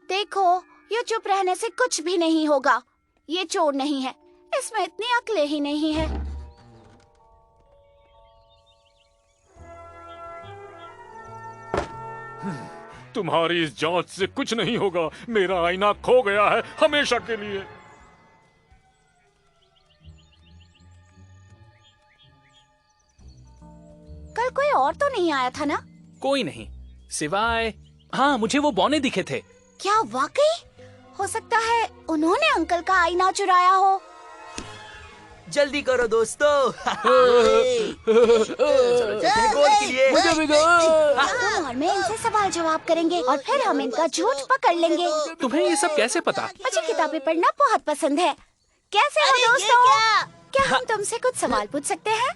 देखो, ये चुप रहने से कुछ भी नहीं होगा। ये चोर नहीं है, इसमें इतनी अक्ल ही नहीं है। तुम्हारी इस जांच से कुछ नहीं होगा। मेरा आईना खो गया है हमेशा के लिए। कल कोई और तो नहीं आया था ना? कोई नहीं, सिवाय हाँ, मुझे वो बौने दिखे थे। क्या वाकई? हो सकता है उन्होंने अंकल का आईना चुराया हो। जल्दी करो दोस्तों। गोल के लिए। तुम और मैं इनसे सवाल जवाब करेंगे और फिर हम इनका झूठ पकड़ लेंगे। तुम्हें ये सब कैसे पता? मुझे किताबें पढ़ना बहुत पसंद है। कैसे हो दोस्तों? क्या हम तुमसे कुछ सवाल पूछ सकते हैं?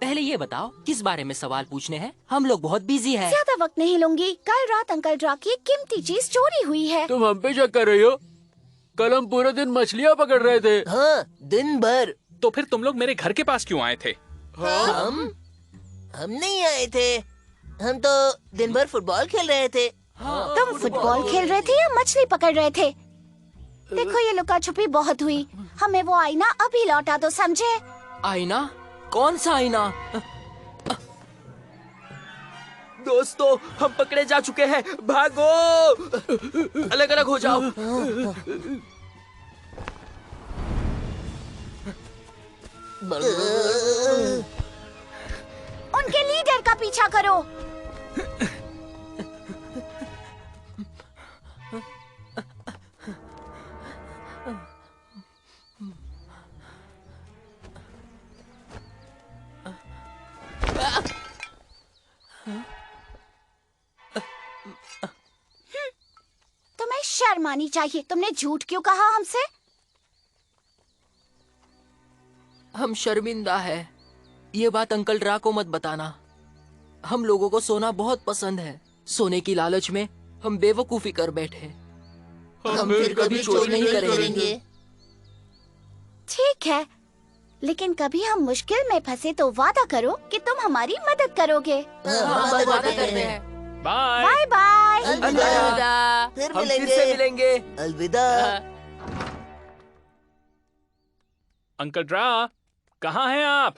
पहले ये बताओ किस बारे में सवाल पूछने हैं? हम लोग बहुत बिजी हैं। ज्यादा वक्त नहीं लूंगी। कल रात अंकल ड्रा की एक कीमती चीज चोरी हुई है। तुम हम पे शक कर रही हो? कल हम पूरे दिन मछलियाँ पकड़ रहे थे। हाँ, दिन भर। तो फिर तुम लोग मेरे घर के पास क्यों आए थे? हम नहीं आए थे। हम तो दिन भर फुटबॉल खेल रहे थे। तुम फुटबॉल खेल रहे थे या मछली पकड़ रहे थे? देखो, ये लुका छुपी बहुत हुई। हमें वो आईना अभी लौटा दो, समझे? आईना? कौन सा आईना? दोस्तों, हम पकड़े जा चुके हैं। भागो, अलग अलग हो जाओ। उनके लीडर का पीछा करो। तुम्हें शर्म आनी चाहिए। तुमने झूठ क्यों कहा हमसे? हम शर्मिंदा है। ये बात अंकल ड्रा को मत बताना। हम लोगों को सोना बहुत पसंद है। सोने की लालच में हम बेवकूफी कर बैठे। हम फिर कभी चोरी नहीं करेंगे। ठीक है, लेकिन कभी हम मुश्किल में फंसे तो वादा करो कि तुम हमारी मदद करोगे। हम वादा करते हैं। बाय। Bye bye. अलविदा। हम फिर से मिलेंगे। अलविदा। अंकल ड्रा, कहाँ हैं आप?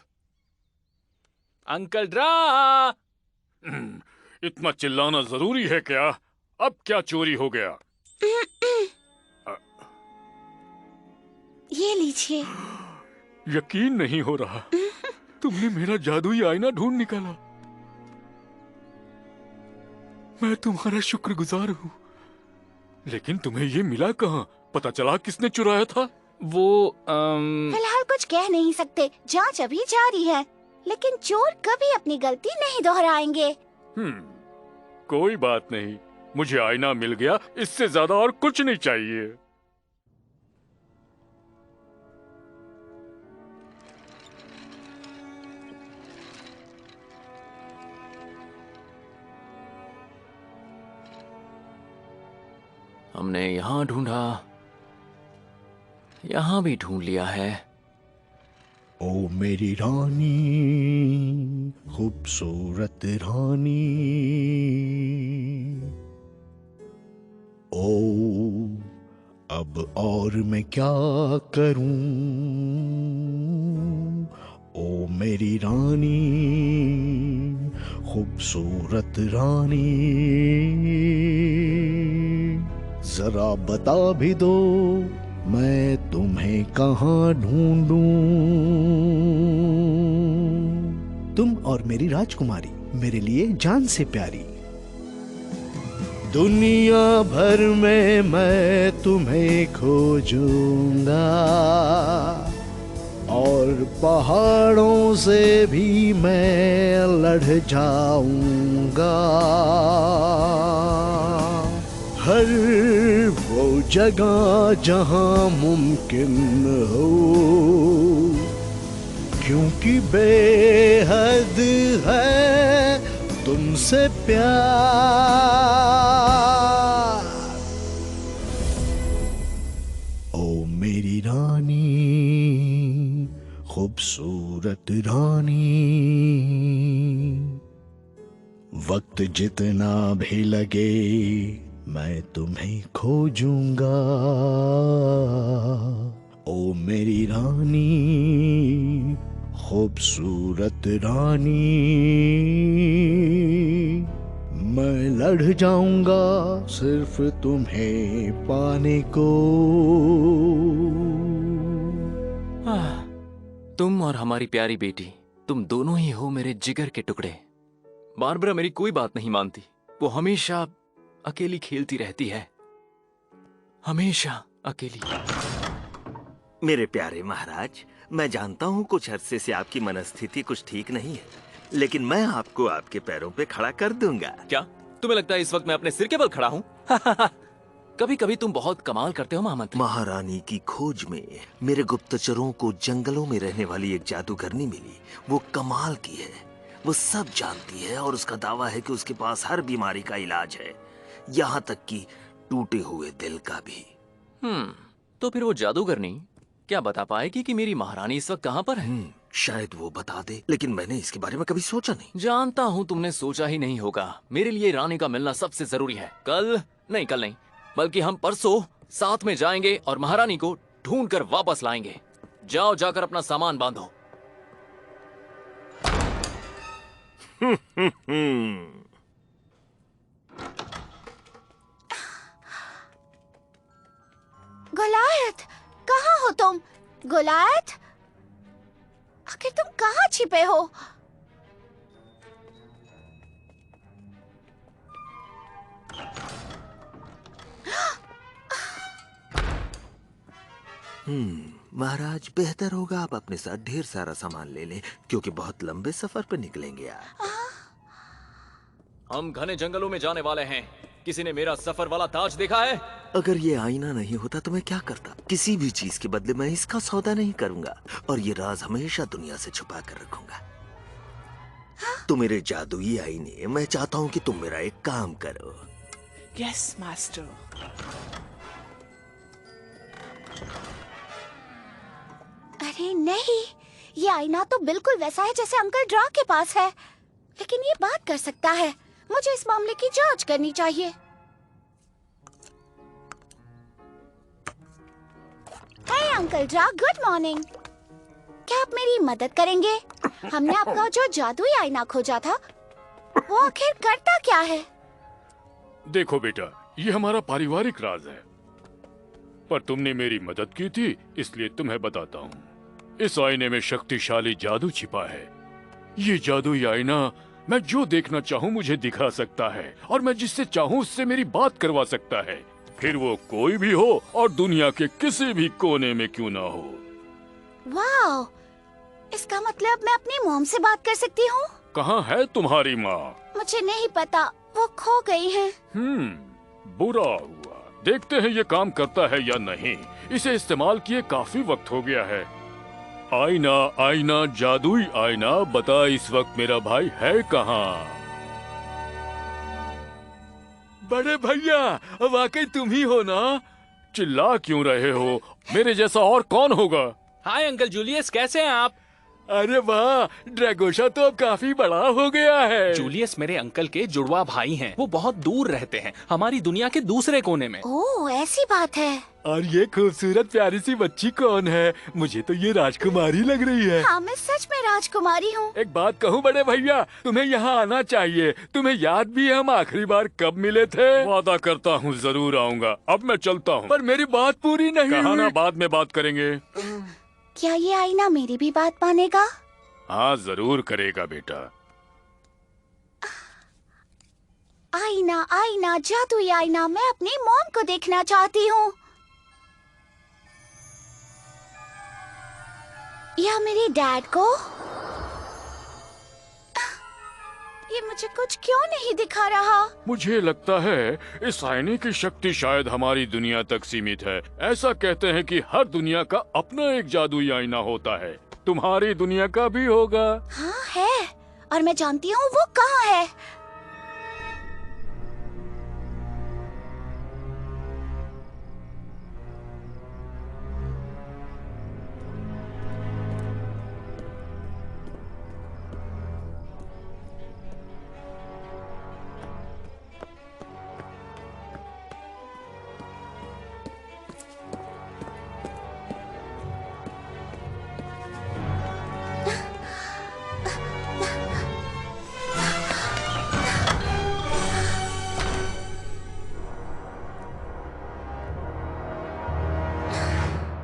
Uncle draw. इतना चिल्लाना जरूरी है क्या? अब क्या चोरी हो गया? ये लीजिए। यकीन नहीं हो रहा। तुमने मेरा जादुई आईना ढूंढ निकाला। मैं तुम्हारा शुक्रगुजार हूँ। लेकिन तुम्हें ये मिला कहाँ? पता चला किसने चुराया था? वो फिलहाल कुछ कह नहीं सकते। जांच अभी जारी है, लेकिन चोर कभी अपनी गलती नहीं दोहराएंगे। कोई बात नहीं, मुझे आईना मिल गया। इससे ज्यादा और कुछ नहीं चाहिए। हमने यहाँ ढूंढा, यहाँ भी ढूंढ लिया है। ओ मेरी रानी, खूबसूरत रानी। ओ अब और मैं क्या करूं? ओ मेरी रानी, खूबसूरत रानी, जरा बता भी दो मैं तुम्हें कहाँ ढूंढूं? तुम और मेरी राजकुमारी मेरे लिए जान से प्यारी। दुनिया भर में मैं तुम्हें खोजूंगा और पहाड़ों से भी मैं लड़ जाऊंगा। हर वो जगह जहां मुमकिन हो, क्योंकि बेहद है तुमसे प्यार। ओ मेरी रानी, खूबसूरत रानी, वक्त जितना भी लगे मैं तुम्हें खोजूंगा। ओ मेरी रानी, खूबसूरत रानी, मैं लड़ जाऊंगा सिर्फ तुम्हें पाने को। तुम और हमारी प्यारी बेटी, तुम दोनों ही हो मेरे जिगर के टुकड़े। बारबरा मेरी कोई बात नहीं मानती। वो हमेशा अकेली खेलती रहती है, हमेशा अकेली। मेरे प्यारे महाराज, मैं जानता हूँ कुछ अरसे से आपकी मनस्थिति कुछ ठीक नहीं है, लेकिन मैं आपको आपके पैरों पे खड़ा कर दूंगा। क्या तुम्हें लगता है इस वक्त मैं अपने सिर के बल खड़ा हूँ? कभी कभी तुम बहुत कमाल करते हो महामंत्री। महारानी की खोज में मेरे गुप्तचरों को जंगलों में रहने वाली एक जादूगरनी मिली। वो कमाल की है, वो सब जानती है और उसका दावा है कि उसके पास हर बीमारी का इलाज है, यहाँ तक कि टूटे हुए दिल का भी। तो फिर वो जादूगरनी क्या बता पाएगी कि मेरी महारानी इस वक्त कहाँ पर है? शायद वो बता दे, लेकिन मैंने इसके बारे में कभी सोचा नहीं। जानता हूँ तुमने सोचा ही नहीं होगा। मेरे लिए रानी का मिलना सबसे जरूरी है। कल नहीं, बल्कि हम परसों साथ में जाएंगे और महारानी को ढूंढ कर वापस लाएंगे। जाओ, जाकर अपना सामान बांधो। गोलायत, कहाँ हो तुम? गोलायत, आखिर तुम कहाँ छिपे हो? महाराज, बेहतर होगा आप अपने साथ ढेर सारा सामान ले लें, क्योंकि बहुत लंबे सफर पर निकलेंगे आप। हम घने जंगलों में जाने वाले हैं। किसी ने मेरा सफर वाला ताज देखा है? अगर ये आईना नहीं होता तो मैं क्या करता? किसी भी चीज के बदले मैं इसका सौदा नहीं करूंगा, और ये राज हमेशा दुनिया से छुपा कर रखूंगा। तो मेरे जादुई आईने, मैं चाहता हूँ कि तुम मेरा एक काम करो। Yes master. अरे नहीं, ये आईना तो बिल्कुल वैसा है जैसे अंकल ड्रा के पास है, लेकिन ये बात कर सकता है। मुझे इस मामले की जांच करनी चाहिए। हे अंकल ड्रा, गुड मॉर्निंग। क्या आप मेरी मदद करेंगे? हमने आपका जो जादुई आईना खोजा था, वो आखिर करता क्या है? देखो बेटा, ये हमारा पारिवारिक राज है, पर तुमने मेरी मदद की थी इसलिए तुम्हें बताता हूँ। इस आईने में शक्तिशाली जादू छिपा है। ये जादुई आईना मैं जो देखना चाहूँ मुझे दिखा सकता है, और मैं जिससे चाहूँ उससे मेरी बात करवा सकता है, फिर वो कोई भी हो और दुनिया के किसी भी कोने में क्यों ना हो। वाह, इसका मतलब मैं अपनी मॉम से बात कर सकती हूँ? कहाँ है तुम्हारी माँ? मुझे नहीं पता, वो खो गई हैं। बुरा हुआ। देखते हैं ये काम करता है या नहीं। इसे इस्तेमाल किए काफी वक्त हो गया है। आईना, आईना, जादुई आईना, बता इस वक्त मेरा भाई है कहाँ? बड़े भैया, वाकई तुम ही हो ना? चिल्ला क्यों रहे हो? मेरे जैसा और कौन होगा? हाय अंकल जूलियस, कैसे हैं आप? अरे वाह, ड्रैगोशा तो अब काफी बड़ा हो गया है। जूलियस मेरे अंकल के जुड़वा भाई हैं। वो बहुत दूर रहते हैं, हमारी दुनिया के दूसरे कोने में। ओह, ऐसी बात है। और ये खूबसूरत प्यारी सी बच्ची कौन है? मुझे तो ये राजकुमारी लग रही है। हाँ, मैं सच में राजकुमारी हूँ। एक बात कहूँ बड़े भैया, तुम्हें यहाँ आना चाहिए। तुम्हें याद भी है हम आखिरी बार कब मिले थे? वादा करता हूँ जरूर आऊँगा। अब मैं चलता हूँ, पर मेरी बात पूरी नहीं हुई। ना, बाद में बात करेंगे। क्या ये आईना मेरी भी बात मानेगा? हाँ, जरूर करेगा बेटा। आईना, आईना, जादुई आईना, मैं अपनी मॉम को देखना चाहती हूँ। या मेरी डैड को? ये मुझे कुछ क्यों नहीं दिखा रहा? मुझे लगता है इस आईने की शक्ति शायद हमारी दुनिया तक सीमित है। ऐसा कहते हैं कि हर दुनिया का अपना एक जादुई आईना होता है। तुम्हारी दुनिया का भी होगा। हाँ है, और मैं जानती हूँ वो कहाँ है।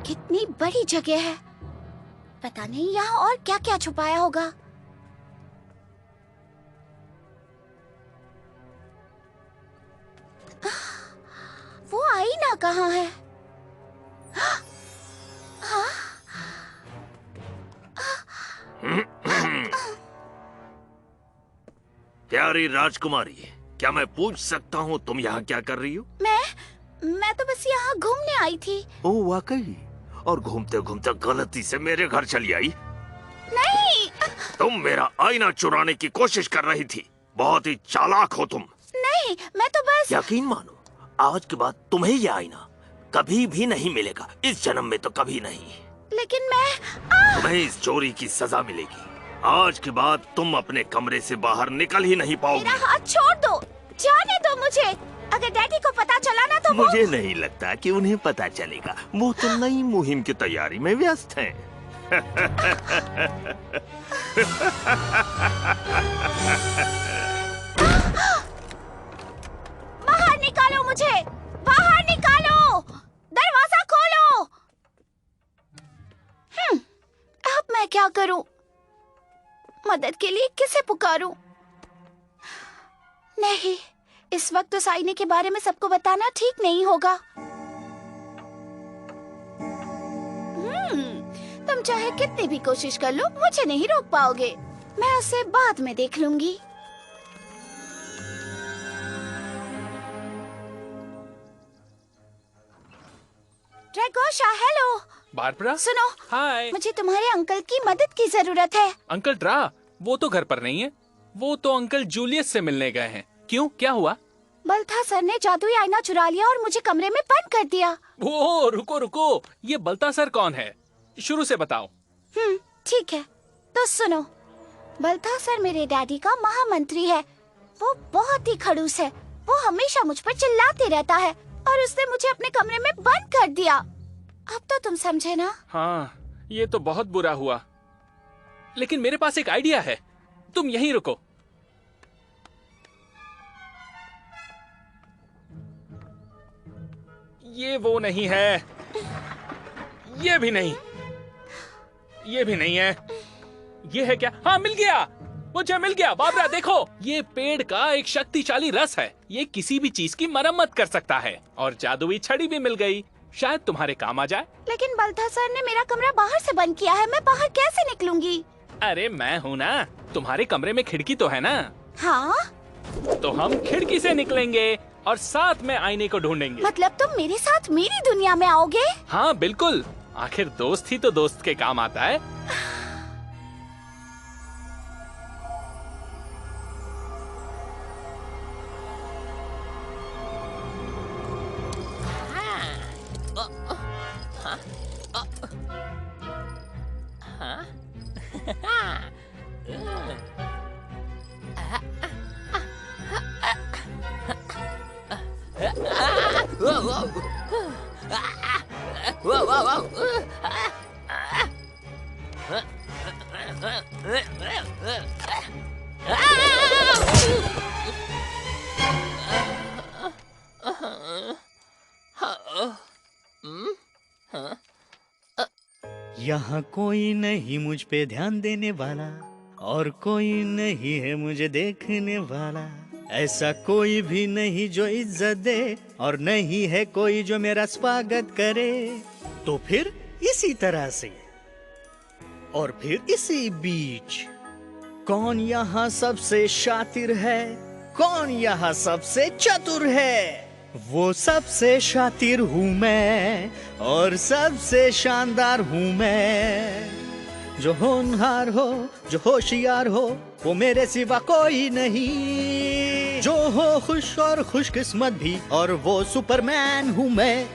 कितनी बड़ी जगह है, पता नहीं यहाँ और क्या क्या छुपाया होगा। वो आईना कहाँ है? प्यारी राजकुमारी, क्या मैं पूछ सकता हूँ तुम यहाँ क्या कर रही हो? मैं तो बस यहाँ घूमने आई थी। ओह वाकई? और घूमते घूमते गलती से मेरे घर चली आई? नहीं। तुम मेरा आईना चुराने की कोशिश कर रही थी। बहुत ही चालाक हो तुम। नहीं, मैं तो बस। यकीन मानो, आज के बाद तुम्हें ये आईना कभी भी नहीं मिलेगा। इस जन्म में तो कभी नहीं। लेकिन मैं तुम्हें इस चोरी की सजा मिलेगी। आज के बाद तुम अपने कमरे से बाहर निकल ही नहीं पाओगे। मेरा हाथ छोड़ दो, जाने दो मुझे। अगर डैडी को पता चला ना तो मुझे नहीं लगता कि उन्हें पता चलेगा। वो तो नई मुहिम की तैयारी में व्यस्त हैं। बाहर निकालो मुझे, बाहर निकालो, दरवाजा खोलो। अब मैं क्या करूं? मदद के लिए किसे पुकारूं? नहीं, इस वक्त उस आईने के बारे में सबको बताना ठीक नहीं होगा। तुम चाहे कितनी भी कोशिश कर लो, मुझे नहीं रोक पाओगे। मैं उसे बाद में देख लूंगी। ड्रैगोशा, हेलो। बारबरा, सुनो, हाय। मुझे तुम्हारे अंकल की मदद की जरूरत है। Uncle draw? वो तो घर पर नहीं है। वो तो अंकल जूलियस से मिलने गए हैं। क्यों, क्या हुआ? बल्थासर ने जादुई आईना चुरा लिया और मुझे कमरे में बंद कर दिया। ओ, रुको रुको, ये बल्तासर कौन है? शुरू से बताओ। ठीक है, तो सुनो। बल्थासर मेरे डैडी का महामंत्री है। वो बहुत ही खड़ूस है। वो हमेशा मुझ पर चिल्लाते रहता है और उसने मुझे अपने कमरे में बंद कर दिया। अब तो तुम समझे ना? हाँ, ये तो बहुत बुरा हुआ। लेकिन मेरे पास एक आइडिया है। तुम यहीं रुको। ये वो नहीं है, ये भी नहीं, ये भी नहीं है। ये है क्या? हाँ, मिल गया, मुझे मिल गया। बाबरा देखो, ये पेड़ का एक शक्तिशाली रस है। ये किसी भी चीज की मरम्मत कर सकता है। और जादुई छड़ी भी मिल गई, शायद तुम्हारे काम आ जाए। लेकिन बल्थासर ने मेरा कमरा बाहर से बंद किया है। मैं बाहर कैसे निकलूंगी? अरे मैं हूँ ना, तुम्हारे कमरे में खिड़की तो है ना? हाँ, तो हम खिड़की से निकलेंगे और साथ में आईने को ढूंढेंगे। मतलब तुम मेरे साथ मेरी दुनिया में आओगे? हाँ बिल्कुल, आखिर दोस्त ही तो दोस्त के काम आता है। यहाँ कोई नहीं मुझ पे ध्यान देने वाला, और कोई नहीं है मुझे देखने वाला। ऐसा कोई भी नहीं जो इज्जत दे, और नहीं है कोई जो मेरा स्वागत करे। तो फिर इसी तरह से, और फिर इसी बीच कौन यहाँ सबसे शातिर है, कौन यहाँ सबसे चतुर है? वो सबसे शातिर हूँ मैं और सबसे शानदार हूँ मैं। जो होनहार हो, जो होशियार हो, वो मेरे सिवा कोई नहीं। जो हो खुश और खुशकिस्मत भी, और वो सुपरमैन हूँ मैं।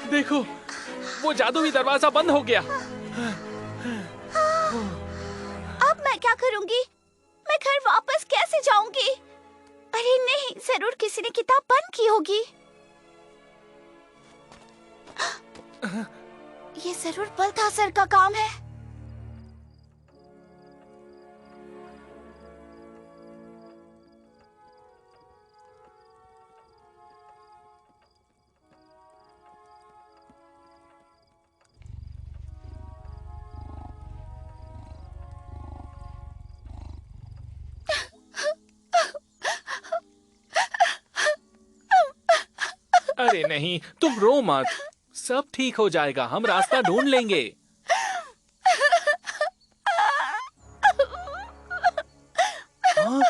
देखो, वो जादुई दरवाजा बंद हो गया। अब मैं क्या करूंगी? मैं घर वापस कैसे जाऊंगी? अरे नहीं, जरूर किसी ने किताब बंद की होगी। ये जरूर बल्थासर का काम है। अरे नहीं, तुम रो मत, सब ठीक हो जाएगा, हम रास्ता ढूंढ लेंगे। हाँ?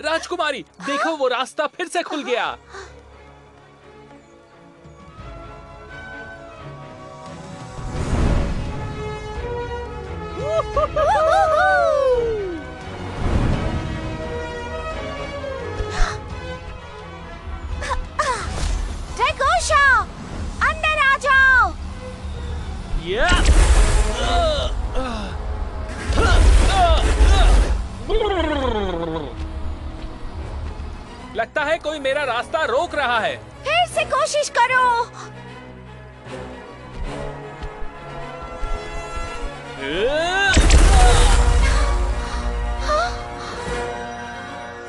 राजकुमारी, देखो वो रास्ता फिर से खुल गया। ड्रैगोशा, अंदर आ जाओ। लगता है कोई मेरा रास्ता रोक रहा है। फिर से कोशिश करो।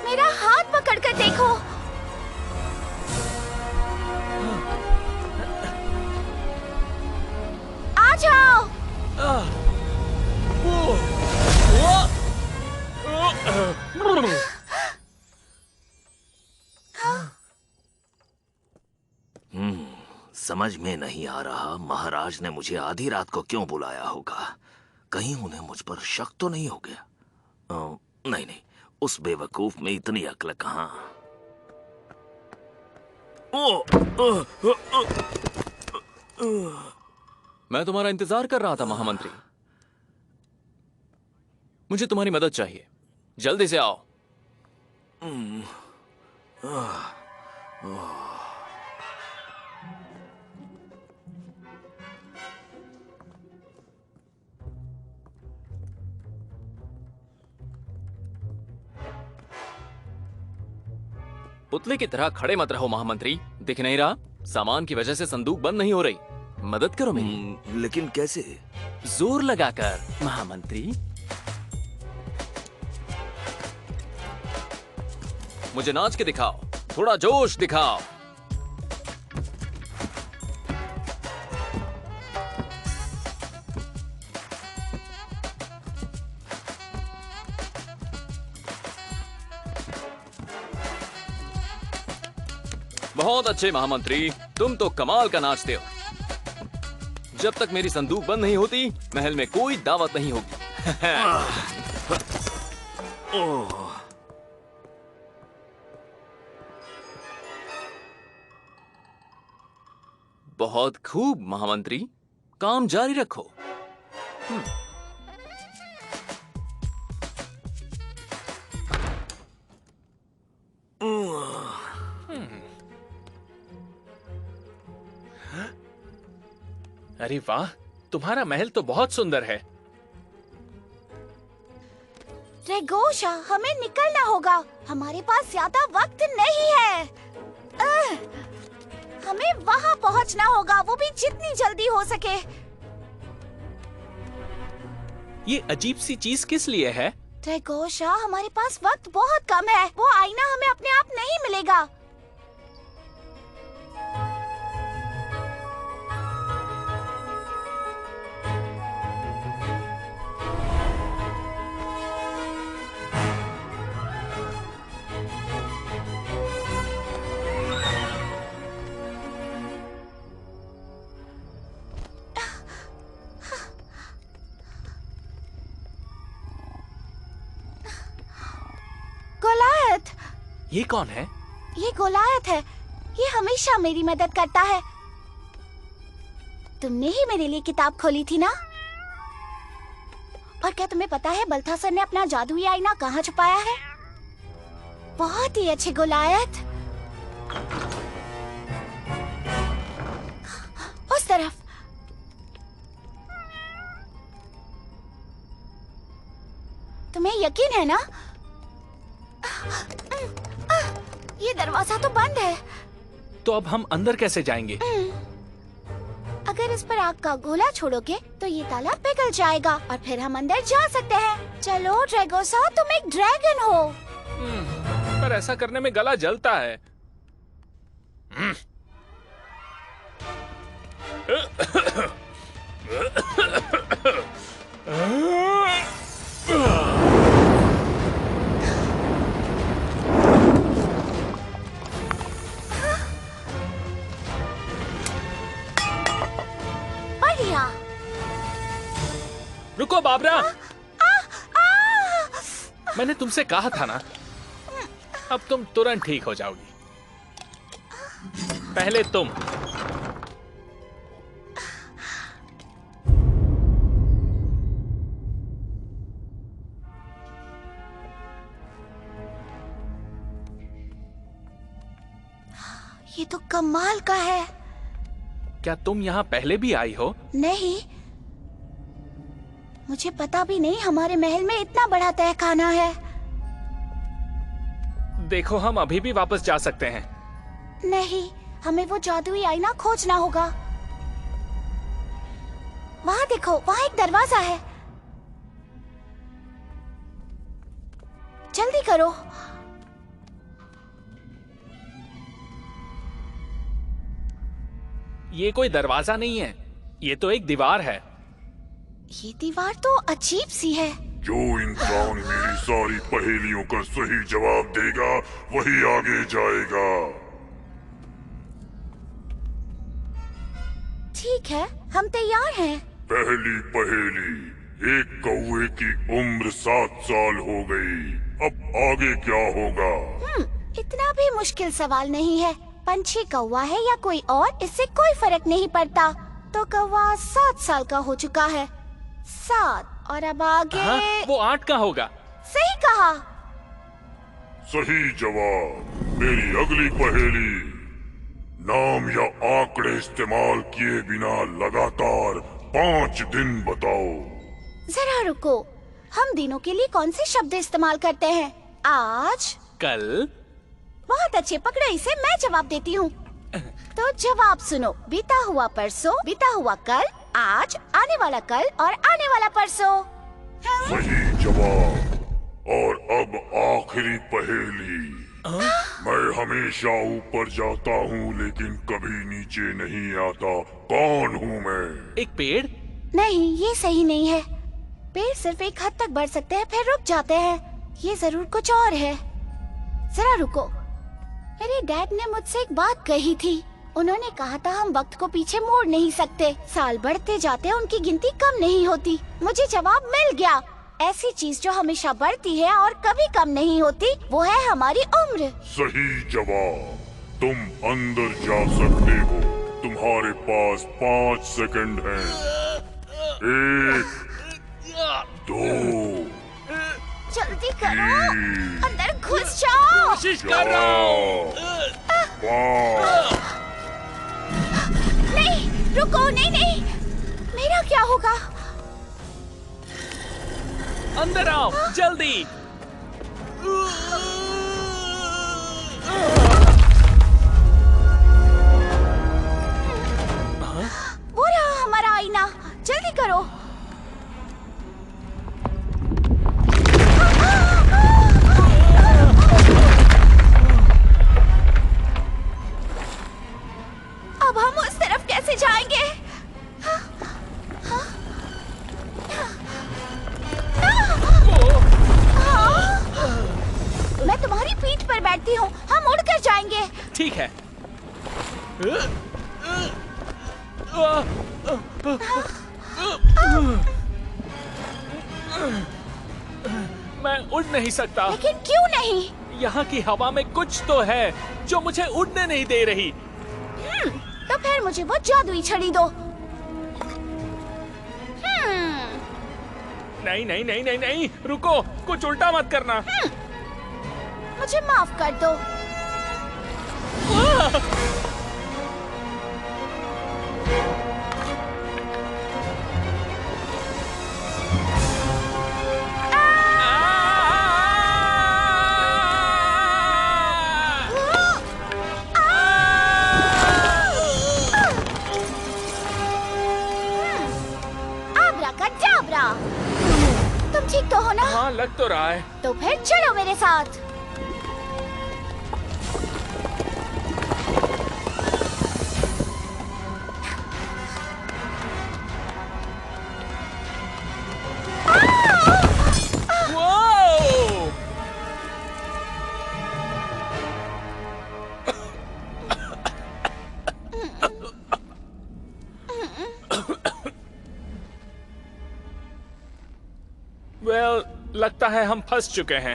मेरा हाथ पकड़कर देखो। आ जाओ। समझ में नहीं आ रहा महाराज ने मुझे आधी रात को क्यों बुलाया होगा। कहीं उन्हें मुझ पर शक तो नहीं हो गया? नहीं नहीं, उस बेवकूफ में इतनी अक्ल कहाँ। मैं तुम्हारा इंतजार कर रहा था महामंत्री। मुझे तुम्हारी मदद चाहिए, जल्दी से आओ। पुतले की तरह खड़े मत रहो महामंत्री, दिख नहीं रहा? सामान की वजह से संदूक बंद नहीं हो रही। मदद करो मेरी। लेकिन कैसे? जोर लगाकर महामंत्री। मुझे नाच के दिखाओ, थोड़ा जोश दिखाओ। बहुत अच्छे महामंत्री, तुम तो कमाल का नाचते हो। जब तक मेरी संदूक बंद नहीं होती, महल में कोई दावत नहीं होगी। बहुत खूब महामंत्री, काम जारी रखो। अरे वाह, तुम्हारा महल तो बहुत सुंदर है। ड्रैगोशा, हमें निकलना होगा, हमारे पास ज्यादा वक्त नहीं है। हमें वहां पहुंचना होगा, वो भी जितनी जल्दी हो सके। ये अजीब सी चीज किस लिए है? ड्रैगोशा, हमारे पास वक्त बहुत कम है, वो आईना हमें अपने आप नहीं मिलेगा। ये कौन है? ये गोलायत है। ये हमेशा मेरी मदद करता है। तुमने ही मेरे लिए किताब खोली थी ना? और क्या तुम्हें पता है बल्थासर ने अपना जादुई आईना कहाँ छुपाया है? बहुत ही अच्छे गोलायत। उस तरफ। तुम्हें यकीन है ना? ये दरवाजा तो बंद है। तो अब हम अंदर कैसे जाएंगे? अगर इस पर आग का गोला छोड़ोगे तो ये ताला पिघल जाएगा और फिर हम अंदर जा सकते हैं। चलो ड्रैगोसा, तुम एक ड्रैगन हो। पर ऐसा करने में गला जलता है। बढ़िया। रुको बाबरा। मैंने तुमसे कहा था ना, अब तुम तुरंत ठीक हो जाओगी। पहले तुम। ये तो कमाल का है। क्या तुम यहाँ पहले भी आई हो? नहीं, मुझे पता भी नहीं हमारे महल में इतना बड़ा तहखाना है। देखो, हम अभी भी वापस जा सकते हैं। नहीं, हमें वो जादुई आईना खोजना होगा। वहाँ देखो, वहाँ एक दरवाजा है। जल्दी करो। ये कोई दरवाजा नहीं है, ये तो एक दीवार है। ये दीवार तो अजीब सी है। जो इंसान मेरी सारी पहेलियों का सही जवाब देगा वही आगे जाएगा। ठीक है, हम तैयार हैं। पहली पहेली, एक कौवे की उम्र 7 साल हो गई, अब आगे क्या होगा? इतना भी मुश्किल सवाल नहीं है। पंछी कौवा है या कोई और, इससे कोई फर्क नहीं पड़ता। तो कौवा 7 साल का हो चुका है। 7 और अब आगे। हाँ, वो 8 का होगा। सही कहा। सही जवाब। मेरी अगली पहेली, नाम या आंकड़े इस्तेमाल किए बिना लगातार 5 दिन बताओ। जरा रुको, हम दिनों के लिए कौन से शब्द इस्तेमाल करते हैं? आज, कल। बहुत अच्छे, पकड़ो इसे, मैं जवाब देती हूँ। तो जवाब सुनो। बीता हुआ परसों, बीता हुआ कल, आज, आने वाला कल और आने वाला परसों। सही जवाब। और अब आखिरी पहेली। मैं हमेशा ऊपर जाता हूँ लेकिन कभी नीचे नहीं आता, कौन हूँ मैं? एक पेड़? नहीं, ये सही नहीं है। पेड़ सिर्फ एक हद तक बढ़ सकते हैं फिर रुक जाते हैं। ये जरूर कुछ और है। जरा रुको, मेरे डैड ने मुझसे एक बात कही थी। उन्होंने कहा था हम वक्त को पीछे मोड़ नहीं सकते, साल बढ़ते जाते हैं, उनकी गिनती कम नहीं होती। मुझे जवाब मिल गया। ऐसी चीज जो हमेशा बढ़ती है और कभी कम नहीं होती, वो है हमारी उम्र। सही जवाब। तुम अंदर जा सकते हो, तुम्हारे पास 5 सेकंड हैं। 1, 2, जल्दी करो, अंदर घुस जाओ। कोशिश कर रहा हूँ। नहीं, रुको, नहीं नहीं, मेरा क्या होगा? अंदर आओ, जल्दी। वो रहा हमारा आईना, जल्दी करो। अब हम उस तरफ कैसे जाएंगे? मैं तुम्हारी पीठ पर बैठती हूँ, हम उड़कर जाएंगे। ठीक है। मैं उड़ नहीं सकता। लेकिन क्यों नहीं? यहाँ की हवा में कुछ तो है जो मुझे उड़ने नहीं दे रही। तो फिर मुझे वो जादुई छड़ी दो। नहीं नहीं नहीं नहीं नहीं, रुको, कुछ उल्टा मत करना। मुझे माफ कर दो। आब्राकाडाब्रा। तुम ठीक तो हो ना? हाँ, लग तो रहा है। तो फिर चलो मेरे साथ। लगता है हम फंस चुके हैं।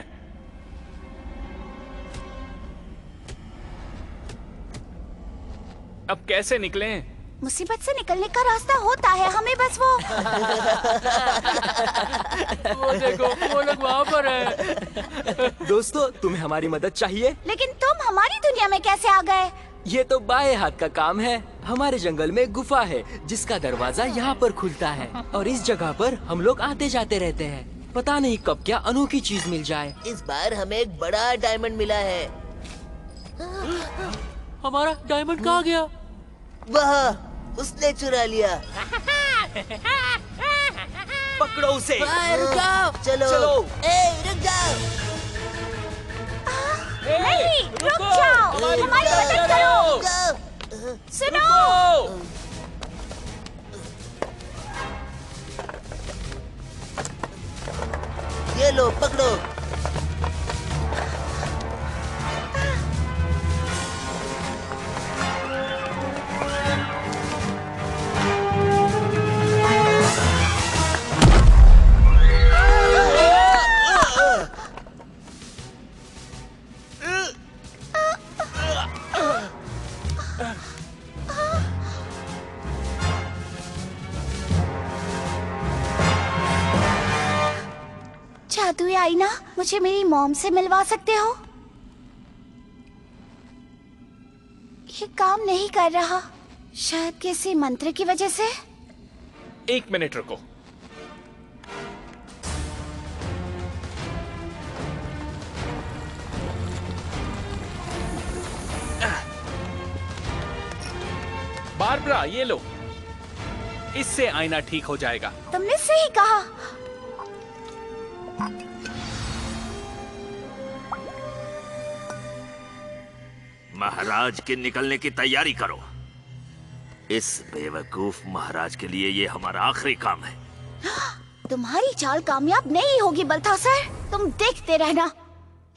अब कैसे निकलें? मुसीबत से निकलने का रास्ता होता है, हमें बस वो देखो, वो लोग वहाँ पर है। दोस्तों, तुम्हें हमारी मदद चाहिए? लेकिन तुम हमारी दुनिया में कैसे आ गए? ये तो बाएं हाथ का काम है। हमारे जंगल में गुफा है जिसका दरवाजा यहाँ पर खुलता है और इस जगह पर हम लोग आते जाते रहते हैं। पता नहीं कब क्या अनोखी चीज मिल जाए। इस बार हमें एक बड़ा डायमंड मिला है। हमारा डायमंड कहाँ गया? वहाँ, उसने चुरा लिया। पकड़ो उसे। रुक जाओ। चलो। रुक जाओ। नहीं, रुक जाओ, हमारी मदद करो। सुनो। ये लो, पकड़ो। जादुई आईना, मुझे मेरी मॉम से मिलवा सकते हो? ये काम नहीं कर रहा, शायद किसी मंत्र की वजह से। 1 मिनट रुको। बारबरा, ये लो, इससे आईना ठीक हो जाएगा। तुमने सही कहा। महाराज के निकलने की तैयारी करो। इस बेवकूफ महाराज के लिए ये हमारा आखिरी काम है। तुम्हारी चाल कामयाब नहीं होगी बल्थासर, तुम देखते रहना।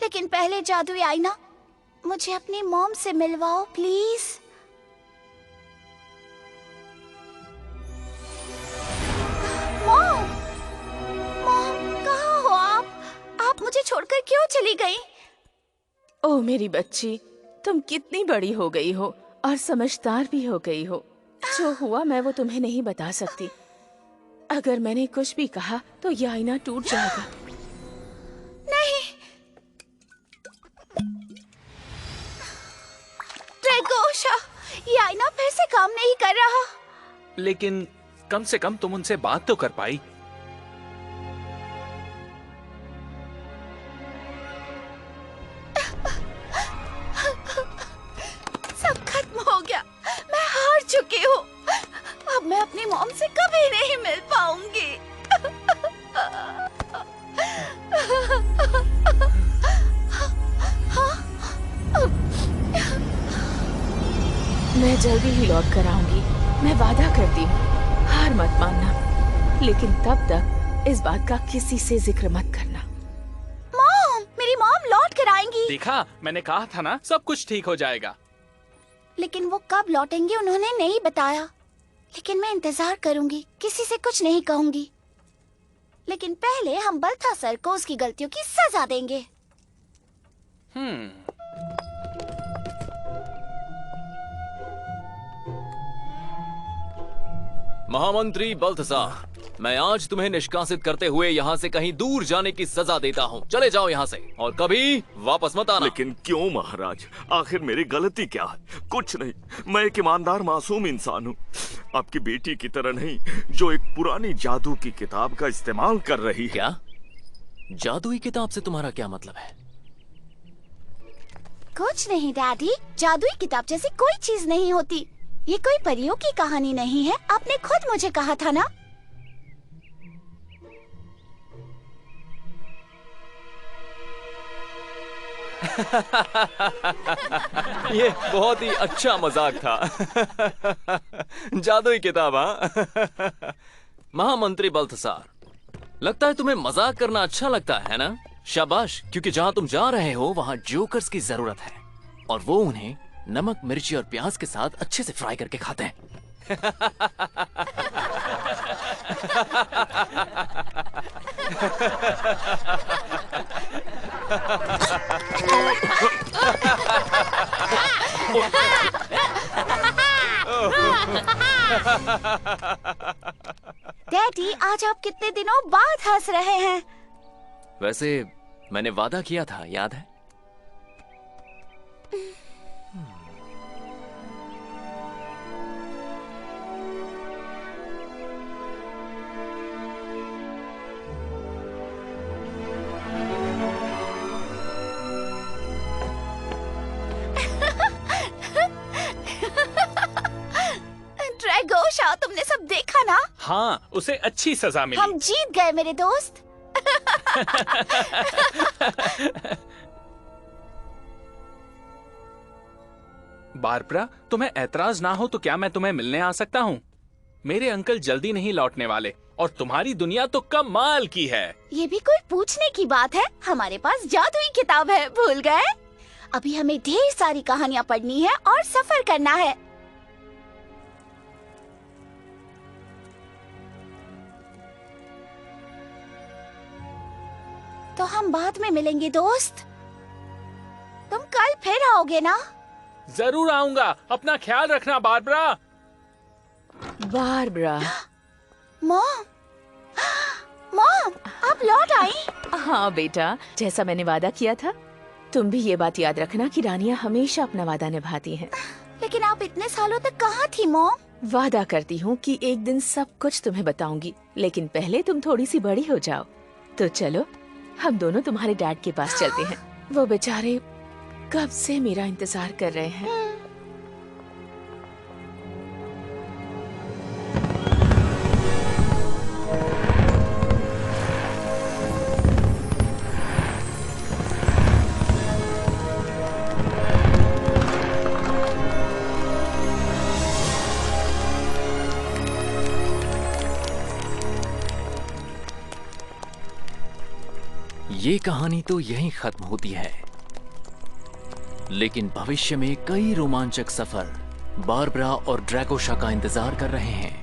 लेकिन पहले जादुई आईना, मुझे अपनी मॉम से मिलवाओ प्लीज। मॉम, मॉम कहाँ हो आप? आप मुझे छोड़कर क्यों चली गई? ओह मेरी बच्ची, तुम कितनी बड़ी हो गई हो और समझदार भी हो गई हो। जो हुआ मैं वो तुम्हें नहीं बता सकती। अगर मैंने कुछ भी कहा तो यह आईना टूट जाएगा। नहीं, ड्रैगोशा, ये आईना फिर से काम नहीं कर रहा। लेकिन कम से कम तुम उनसे बात तो कर पाई। सब खत्म हो गया, मैं हार चुकी हूँ। अब मैं अपनी मॉम से कभी नहीं मिल पाऊंगी। मैं जल्दी ही लौट कर आऊंगी, मैं वादा करती हूँ। हार मत मानना, लेकिन तब तक इस बात का किसी से जिक्र मत करना। मॉम, मेरी मॉम लौट कर आएंगी। देखा, मैंने कहा था ना, सब कुछ ठीक हो जाएगा। लेकिन वो कब लौटेंगे उन्होंने नहीं बताया। लेकिन मैं इंतजार करूंगी, किसी से कुछ नहीं कहूंगी। लेकिन पहले हम बल्थासर को उसकी गलतियों की सजा देंगे। महामंत्री बल्थसार, मैं आज तुम्हें निष्कासित करते हुए यहाँ से कहीं दूर जाने की सजा देता हूँ। चले जाओ यहाँ से और कभी वापस मत आना। लेकिन क्यों महाराज? आखिर मेरी गलती क्या है? कुछ नहीं, मैं एक ईमानदार मासूम इंसान हूँ, आपकी बेटी की तरह नहीं जो एक पुरानी जादू की किताब का इस्तेमाल कर रही है। क्या? जादुई किताब से तुम्हारा क्या मतलब है? कुछ नहीं डैडी, जादुई किताब जैसी कोई चीज नहीं होती। ये कोई परियों की कहानी नहीं है, आपने खुद मुझे कहा था ना। ये बहुत ही अच्छा मजाक था। जादुई किताब, हाँ? महामंत्री बल्थसार, लगता है तुम्हें मजाक करना अच्छा लगता है ना? शाबाश, क्योंकि जहाँ तुम जा रहे हो वहाँ जोकर्स की जरूरत है और वो उन्हें नमक, मिर्ची और प्याज के साथ अच्छे से फ्राई करके खाते हैं। डैडी, आज आप कितने दिनों बाद हंस रहे हैं? वैसे मैंने वादा किया था, याद है? ड्रैगोशा, तुमने सब देखा ना? हाँ, उसे अच्छी सजा मिली। हम जीत गए मेरे दोस्त। बारबरा, तुम्हें ऐतराज ना हो तो क्या मैं तुम्हें मिलने आ सकता हूँ? मेरे अंकल जल्दी नहीं लौटने वाले और तुम्हारी दुनिया तो कमाल की है। ये भी कोई पूछने की बात है? हमारे पास जादुई किताब है, भूल गए? अभी हमें ढेर सारी कहानियाँ पढ़नी है और सफर करना है। तो हम बाद में मिलेंगे दोस्त। तुम कल फिर आओगे ना? जरूर आऊंगा, अपना ख्याल रखना बारबरा। बारबरा। मॉम, मॉम, आप लौट आई? हाँ बेटा, जैसा मैंने वादा किया था, तुम भी ये बात याद रखना कि रानियां हमेशा अपना वादा निभाती हैं। लेकिन आप इतने सालों तक कहाँ थी मॉम? वादा करती हूँ कि एक दिन सब कुछ तुम्हें बताऊंगी, लेकिन पहले तुम थोड़ी सी बड़ी हो जाओ। तो चलो, हम दोनों तुम्हारे डैड के पास चलते हैं। वो बेचारे कब से मेरा इंतजार कर रहे हैं। ये कहानी तो यहीं खत्म होती है, लेकिन भविष्य में कई रोमांचक सफर बारबरा और ड्रैगोशा का इंतजार कर रहे हैं।